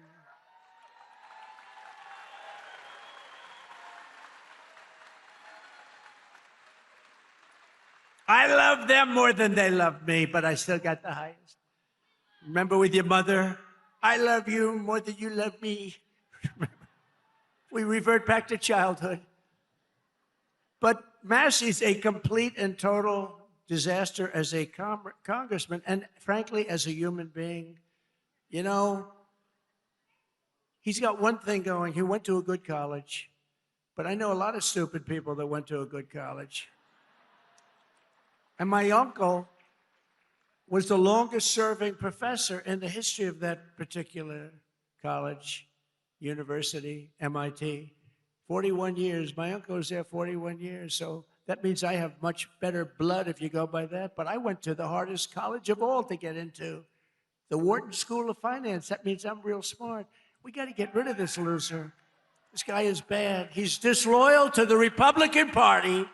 I love them more than they love me, but I still got the highest. Remember with your mother, I love you more than you love me. We revert back to childhood. But Massey's a complete and total disaster as a congressman and, frankly, as a human being. You know, he's got one thing going. He went to a good college. But I know a lot of stupid people that went to a good college. And my uncle was the longest-serving professor in the history of that particular college, university, MIT. 41 years. My uncle was there 41 years, so that means I have much better blood if you go by that. But I went to the hardest college of all to get into, the Wharton School of Finance. That means I'm real smart. We got to get rid of this loser. This guy is bad. He's disloyal to the Republican Party.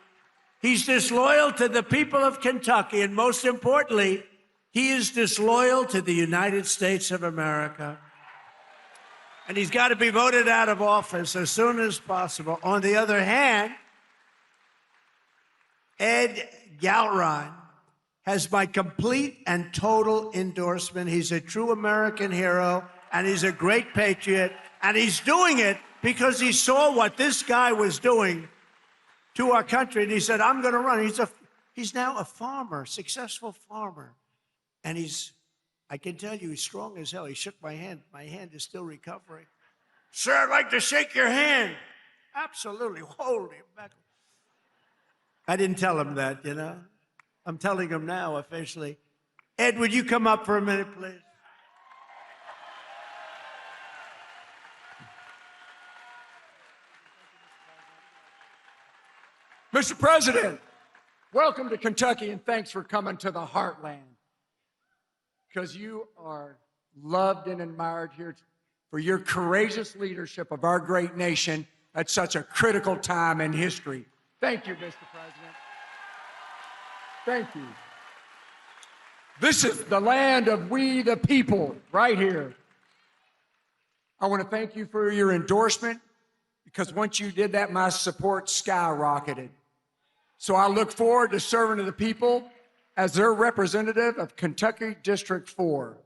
He's disloyal to the people of Kentucky. And most importantly, he is disloyal to the United States of America. And he's got to be voted out of office as soon as possible. On the other hand, Ed Gallrein has my complete and total endorsement. He's a true American hero, and he's a great patriot. And he's doing it because he saw what this guy was doing to our country, and he said, I'm going to run. He's now a farmer, successful farmer. And I can tell you, he's strong as hell. He shook my hand. My hand is still recovering. Sir, I'd like to shake your hand. Absolutely. Holy mackerel. I didn't tell him that, you know. I'm telling him now officially. Ed, would you come up for a minute, please? Mr. President, welcome to Kentucky, and thanks for coming to the heartland. Because you are loved and admired here for your courageous leadership of our great nation at such a critical time in history. Thank you, Mr. President. Thank you. This is the land of we the people, right here. I want to thank you for your endorsement, because once you did that, my support skyrocketed. So I look forward to serving to the people as their representative of Kentucky District 4.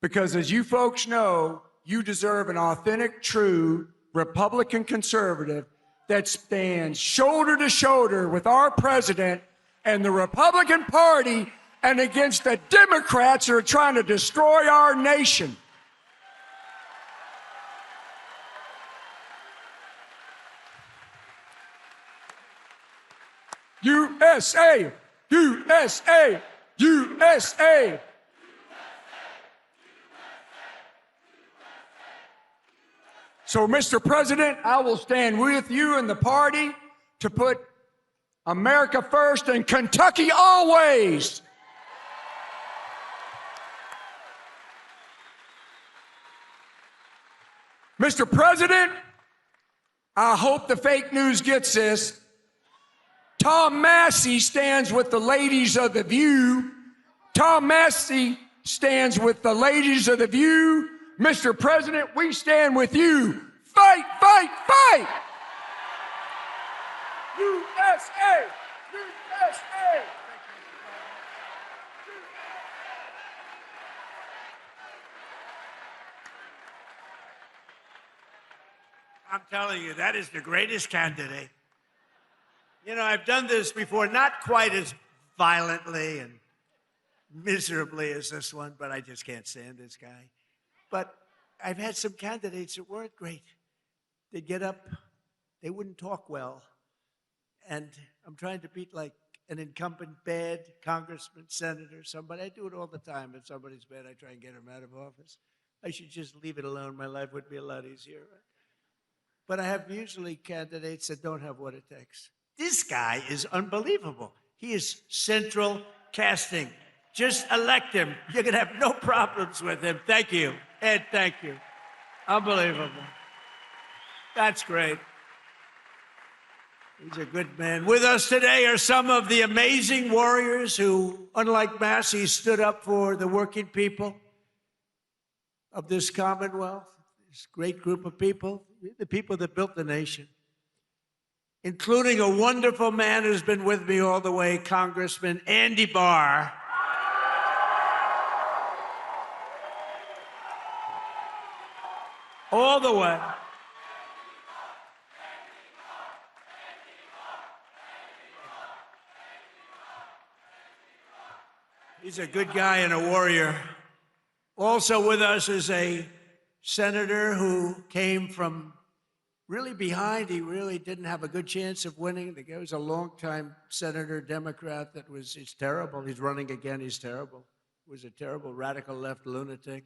Because as you folks know, you deserve an authentic, true Republican conservative that stands shoulder to shoulder with our president and the Republican Party and against the Democrats who are trying to destroy our nation. USA, USA, USA. So, Mr. President, I will stand with you and the party to put America first and Kentucky always. Mr. President, I hope the fake news gets this. Tom Massey stands with the ladies of The View. Tom Massey stands with the ladies of The View. Mr. President, we stand with you. Fight, fight, fight! USA! USA! I'm telling you, that is the greatest candidate. You know, I've done this before, not quite as violently and miserably as this one, but I just can't stand this guy. But I've had some candidates that weren't great. They'd get up, they wouldn't talk well. And I'm trying to beat like an incumbent bad congressman, senator, somebody. I do it all the time. If somebody's bad, I try and get him out of office. I should just leave it alone. My life would be a lot easier. Right? But I have usually candidates that don't have what it takes. This guy is unbelievable. He is central casting. Just elect him. You're going to have no problems with him. Thank you. Ed, thank you. Unbelievable. That's great. He's a good man. With us today are some of the amazing warriors who, unlike Massey, stood up for the working people of this Commonwealth, this great group of people, the people that built the nation, including a wonderful man who's been with me all the way, Congressman Andy Barr. All the way. He's a good guy and a warrior. Also with us is a senator who came from really behind. He really didn't have a good chance of winning. The guy was a longtime senator, Democrat, he's terrible. He's running again, he's terrible. He was a terrible radical left lunatic.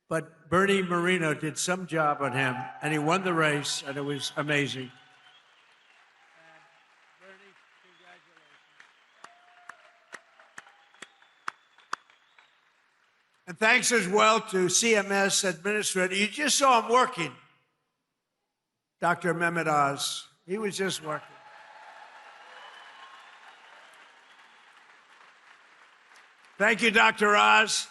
But Bernie Moreno did some job on him, and he won the race, and it was amazing. And Bernie, congratulations. And thanks as well to CMS Administrator. You just saw him working. Dr. Mehmet Oz. He was just working. Thank you, Dr. Oz.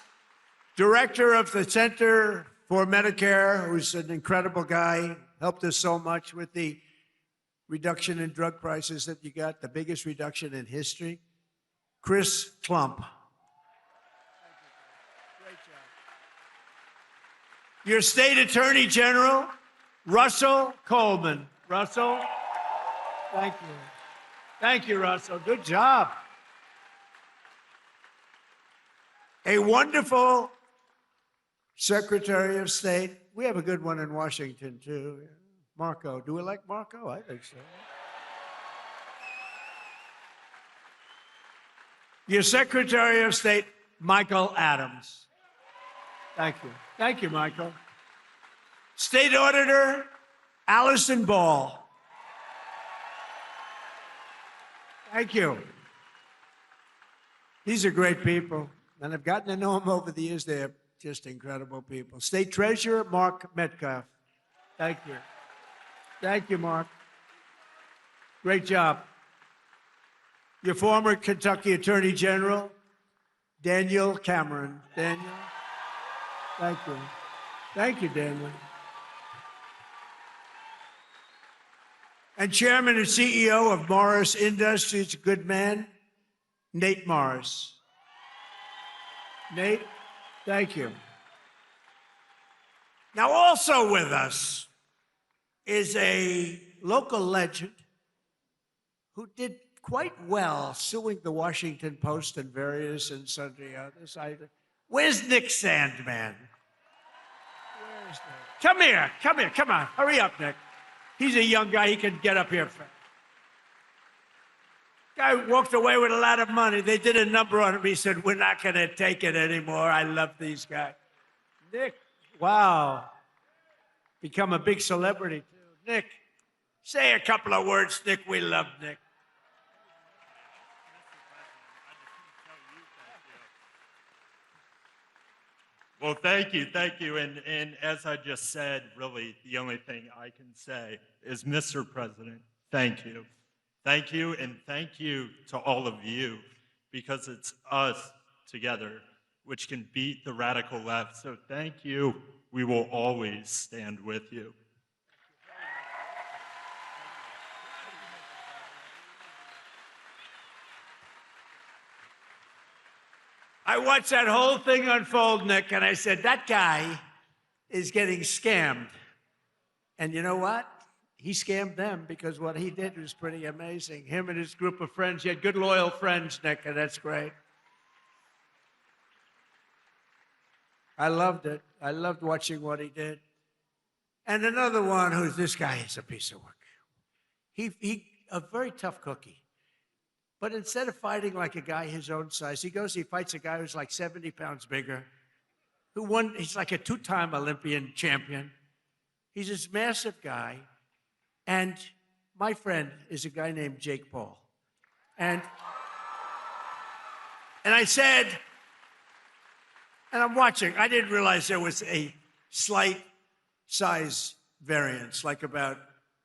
Director of the Center for Medicare, who's an incredible guy, helped us so much with the reduction in drug prices that you got, the biggest reduction in history. Chris Plump. Great job. Your state attorney general, Russell Coleman. Russell, thank you. Thank you, Russell. Good job. A wonderful Secretary of State. We have a good one in Washington, too. Marco. Do we like Marco? I think so. Your Secretary of State, Michael Adams. Thank you. Thank you, Michael. State Auditor, Allison Ball. Thank you. These are great people, and I've gotten to know them over the years. They're just incredible people. State Treasurer, Mark Metcalf. Thank you. Thank you, Mark. Great job. Your former Kentucky Attorney General, Daniel Cameron. Daniel, thank you. Thank you, Daniel. And Chairman and CEO of Morris Industries, a good man, Nate Morris. Nate, thank you. Now, also with us is a local legend who did quite well suing the Washington Post and various and sundry others. Where's Nick Sandman? Where's Nick? Come here, come on. Hurry up, Nick. He's a young guy, he can get up here. Guy walked away with a lot of money. They did a number on him. He said, we're not going to take it anymore. I love these guys. Nick, wow. become a big celebrity, too. Nick, say a couple of words, Nick. We love Nick. Well, thank you. And as I just said, really, the only thing I can say is, Mr. President, thank you. Thank you, and thank you to all of you, because it's us together which can beat the radical left. So thank you. We will always stand with you. I watched that whole thing unfold, Nick, and I said, that guy is getting scammed. And you know what? He scammed them, because what he did was pretty amazing. Him and his group of friends. He had good, loyal friends, Nick, and that's great. I loved it. I loved watching what he did. And another one who's, this guy is a piece of work. He a very tough cookie. But instead of fighting like a guy his own size, he fights a guy who's like 70 pounds bigger, who won, he's like a two-time Olympian champion. He's this massive guy. And my friend is a guy named Jake Paul. And I said, and I'm watching, I didn't realize there was a slight size variance, like about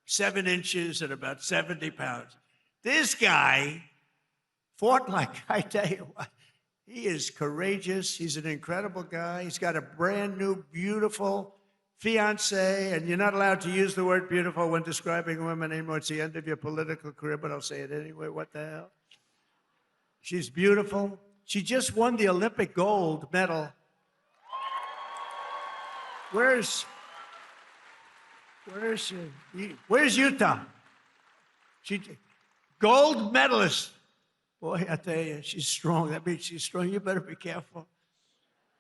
7 inches and about 70 pounds. This guy fought like, I tell you what, he is courageous. He's an incredible guy. He's got a brand new, beautiful fiance, and you're not allowed to use the word beautiful when describing women anymore. It's the end of your political career, but I'll say it anyway. What the hell? She's beautiful. She just won the Olympic gold medal. Where's she? Where's Utah? She gold medalist. Boy, I tell you, she's strong. That means she's strong. You better be careful.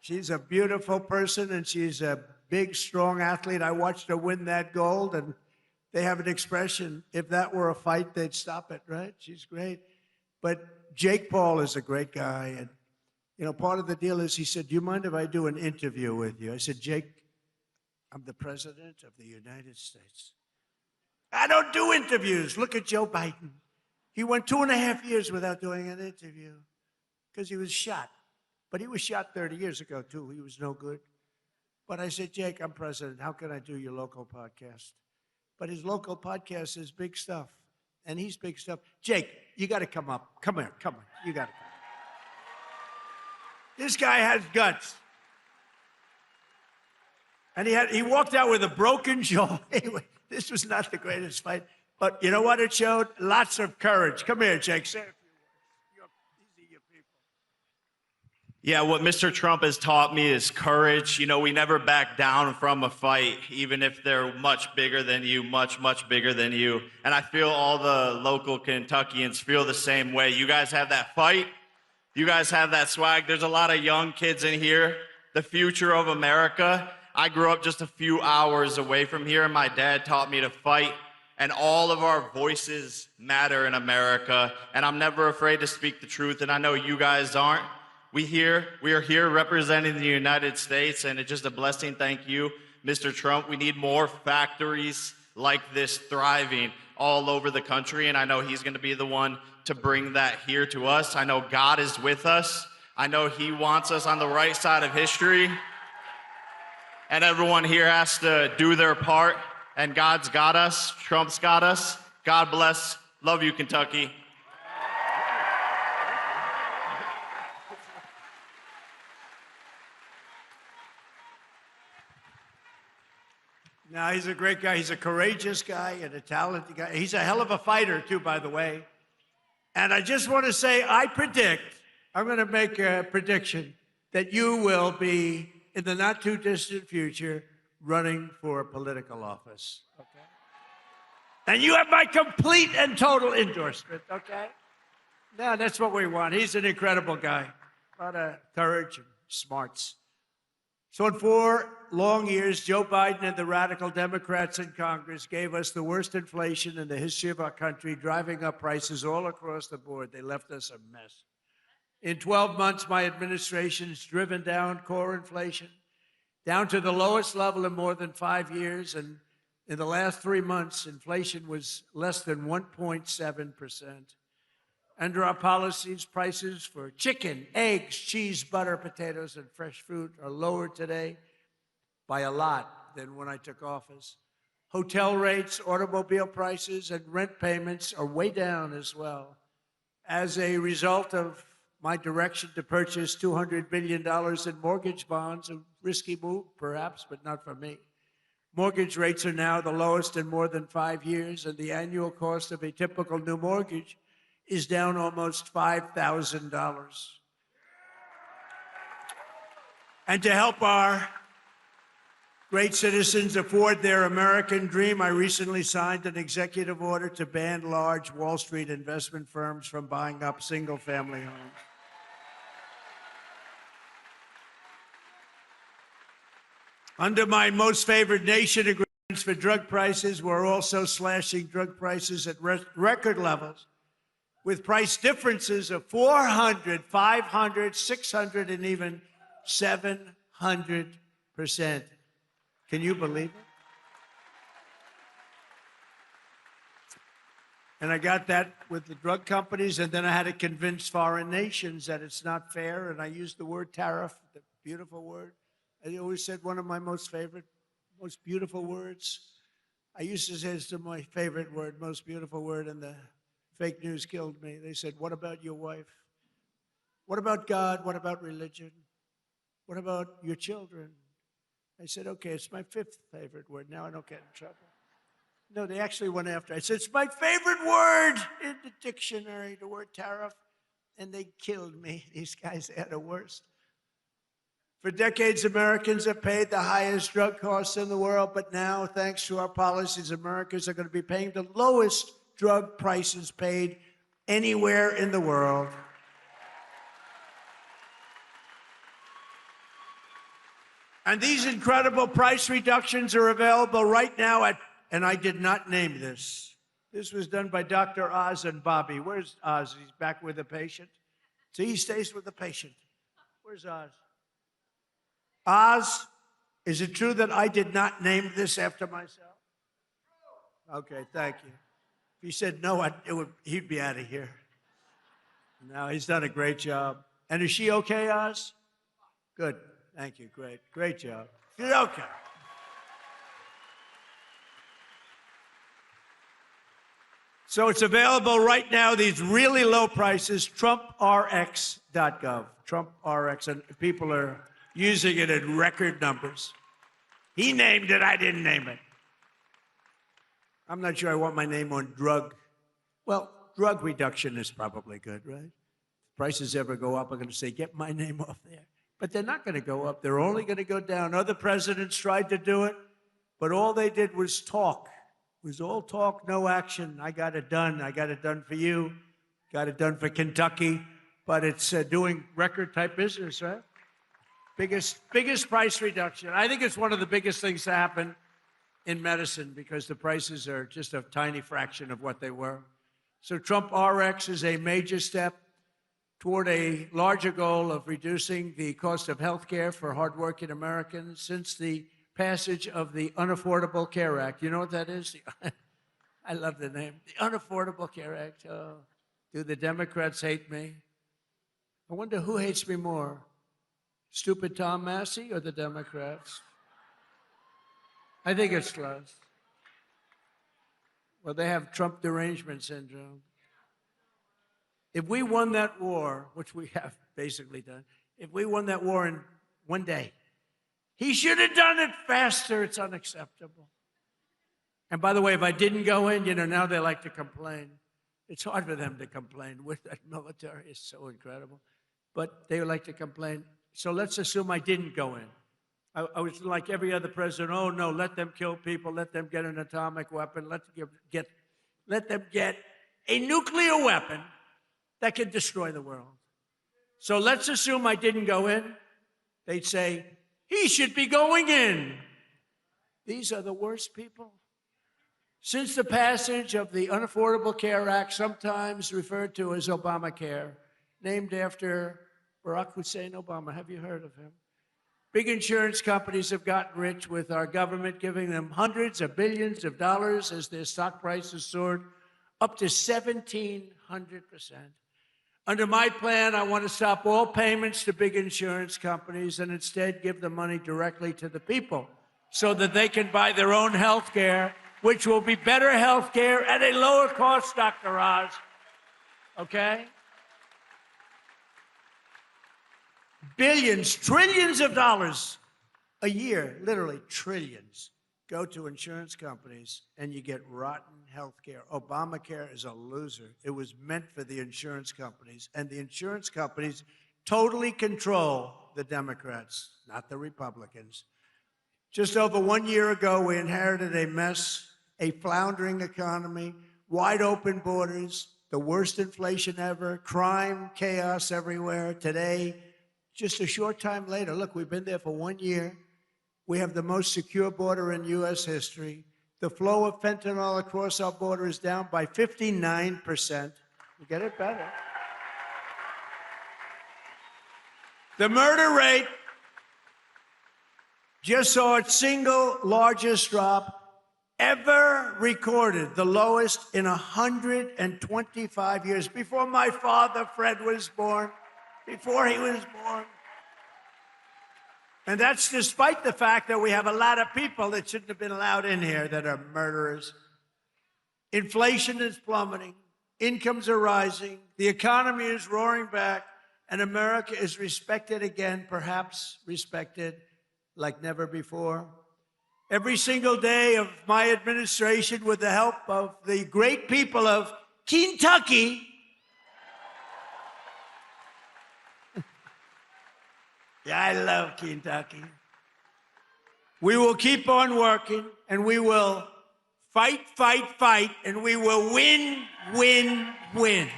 She's a beautiful person, and she's a big, strong athlete. I watched her win that gold, and they have an expression, if that were a fight, they'd stop it, right? She's great. But Jake Paul is a great guy, and, you know, part of the deal is he said, do you mind if I do an interview with you? I said, Jake, I'm the president of the United States. I don't do interviews. Look at Joe Biden. He went 2.5 years without doing an interview because he was shot. But he was shot 30 years ago, too. He was no good. But I said, Jake, I'm president. How can I do your local podcast? But his local podcast is big stuff, and he's big stuff. Jake, you got to come up. Come here. Come on. You got to come. This guy has guts. And he walked out with a broken jaw. Anyway, this was not the greatest fight. But you know what it showed? Lots of courage. Come here, Jake. Say a few words. These are your people. Yeah, what Mr. Trump has taught me is courage. You know, we never back down from a fight, even if they're much bigger than you, much, much bigger than you. And I feel all the local Kentuckians feel the same way. You guys have that fight. You guys have that swag. There's a lot of young kids in here. The future of America. I grew up just a few hours away from here, and my dad taught me to fight. And all of our voices matter in America. And I'm never afraid to speak the truth, and I know you guys aren't. We are here representing the United States, and it's just a blessing. Thank you, Mr. Trump. We need more factories like this thriving all over the country, and I know he's going to be the one to bring that here to us. I know God is with us. I know he wants us on the right side of history, and everyone here has to do their part, and God's got us. Trump's got us. God bless. Love you, Kentucky. No, he's a great guy. He's a courageous guy and a talented guy. He's a hell of a fighter, too, by the way. And I just want to say, I'm going to make a prediction that you will be, in the not-too-distant future, running for political office, okay? And you have my complete and total endorsement, okay? No, that's what we want. He's an incredible guy. A lot of courage and smarts. So in 4 long years, Joe Biden and the radical Democrats in Congress gave us the worst inflation in the history of our country, driving up prices all across the board. They left us a mess. In 12 months, my administration has driven down core inflation. down to the lowest level in more than 5 years. And in the last 3 months, inflation was less than 1.7%. Under our policies, prices for chicken, eggs, cheese, butter, potatoes, and fresh fruit are lower today by a lot than when I took office. Hotel rates, automobile prices, and rent payments are way down as well. As a result of my direction to purchase $200 billion in mortgage bonds, a risky move, perhaps, but not for me. Mortgage rates are now the lowest in more than 5 years, and the annual cost of a typical new mortgage is down almost $5,000. And to help our great citizens afford their American dream, I recently signed an executive order to ban large Wall Street investment firms from buying up single-family homes. Under my most favored nation agreements for drug prices, we're also slashing drug prices at record levels, with price differences of 400, 500, 600, and even 700%. Can you believe it? And I got that with the drug companies, and then I had to convince foreign nations that it's not fair, and I used the word tariff, the beautiful word. I always said one of my most favorite, most beautiful words. I used to say it's my favorite word, most beautiful word, and the fake news killed me. They said, what about your wife? What about God? What about religion? What about your children? I said, okay, it's my fifth favorite word. Now I don't get in trouble. No, they actually went after. I said, it's my favorite word in the dictionary, the word tariff. And they killed me. These guys, they are the worst. For decades, Americans have paid the highest drug costs in the world, but now, thanks to our policies, Americans are going to be paying the lowest drug prices paid anywhere in the world. And these incredible price reductions are available right now at, and I did not name this. This was done by Dr. Oz and Bobby. Where's Oz? He's back with the patient. See, he stays with the patient. Where's Oz? Oz, is it true that I did not name this after myself? Okay, thank you. If he said no, he'd be out of here. No, he's done a great job. And is she okay, Oz? Good. Thank you. Great. Great job. She's okay. So it's available right now, these really low prices, TrumpRx.gov. TrumpRx, and people are using it in record numbers. He named it, I didn't name it. I'm not sure I want my name on drug. Well, drug reduction is probably good, right? If prices ever go up, I'm going to say, get my name off there. But they're not going to go up. They're only going to go down. Other presidents tried to do it, but all they did was talk. It was all talk, no action. I got it done. I got it done for you. Got it done for Kentucky. But it's doing record-type business, right? Biggest price reduction. I think it's one of the biggest things to happen in medicine because the prices are just a tiny fraction of what they were. So Trump RX is a major step toward a larger goal of reducing the cost of health care for hardworking Americans since the passage of the Unaffordable Care Act. You know what that is? I love the name. The Unaffordable Care Act. Oh, do the Democrats hate me? I wonder who hates me more, stupid Tom Massey or the Democrats? I think it's close. Well, they have Trump derangement syndrome. If we won that war, which we have basically done, if we won that war in one day, he should have done it faster. It's unacceptable. And by the way, if I didn't go in, now they like to complain. It's hard for them to complain. With that military is so incredible. But they like to complain. So let's assume I didn't go in. I was like every other president. Oh, no, let them kill people. Let them get an atomic weapon. Let them get a nuclear weapon that can destroy the world. So let's assume I didn't go in. They'd say, he should be going in. These are the worst people. Since the passage of the Unaffordable Care Act, sometimes referred to as Obamacare, named after Barack Hussein Obama. Have you heard of him? Big insurance companies have gotten rich with our government giving them hundreds of billions of dollars as their stock prices soared up to 1,700%. Under my plan, I want to stop all payments to big insurance companies and instead give the money directly to the people so that they can buy their own health care, which will be better health care at a lower cost, Dr. Oz. Okay? Billions, trillions of dollars a year, literally trillions, go to insurance companies and you get rotten health care. Obamacare is a loser. It was meant for the insurance companies, and the insurance companies totally control the Democrats, not the Republicans. Just over 1 year ago, we inherited a mess, a floundering economy, wide open borders, the worst inflation ever, crime, chaos everywhere. Today, just a short time later, look, we've been there for 1 year. We have the most secure border in U.S. history. The flow of fentanyl across our border is down by 59%. We get it better. The murder rate just saw its single largest drop ever recorded, the lowest in 125 years, before my father, Fred, was born, before he was born. And that's despite the fact that we have a lot of people that shouldn't have been allowed in here that are murderers. Inflation is plummeting. Incomes are rising. The economy is roaring back. And America is respected again, perhaps respected like never before. Every single day of my administration, with the help of the great people of Kentucky, yeah, I love Kentucky. We will keep on working, and we will fight, fight, fight, and we will win, win, win.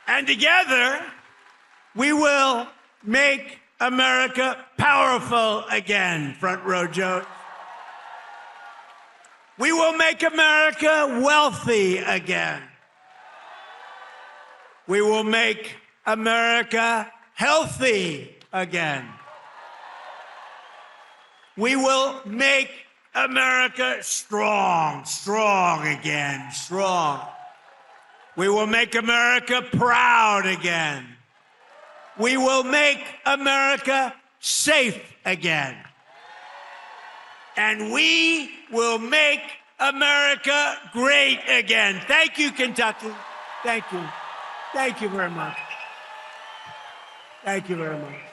And together, we will make America powerful again, front row Joe. We will make America wealthy again. We will make America healthy again. We will make America strong, strong again, strong. We will make America proud again. We will make America safe again. And we will make America great again. Thank you, Kentucky. Thank you. Thank you very much. Thank you very much.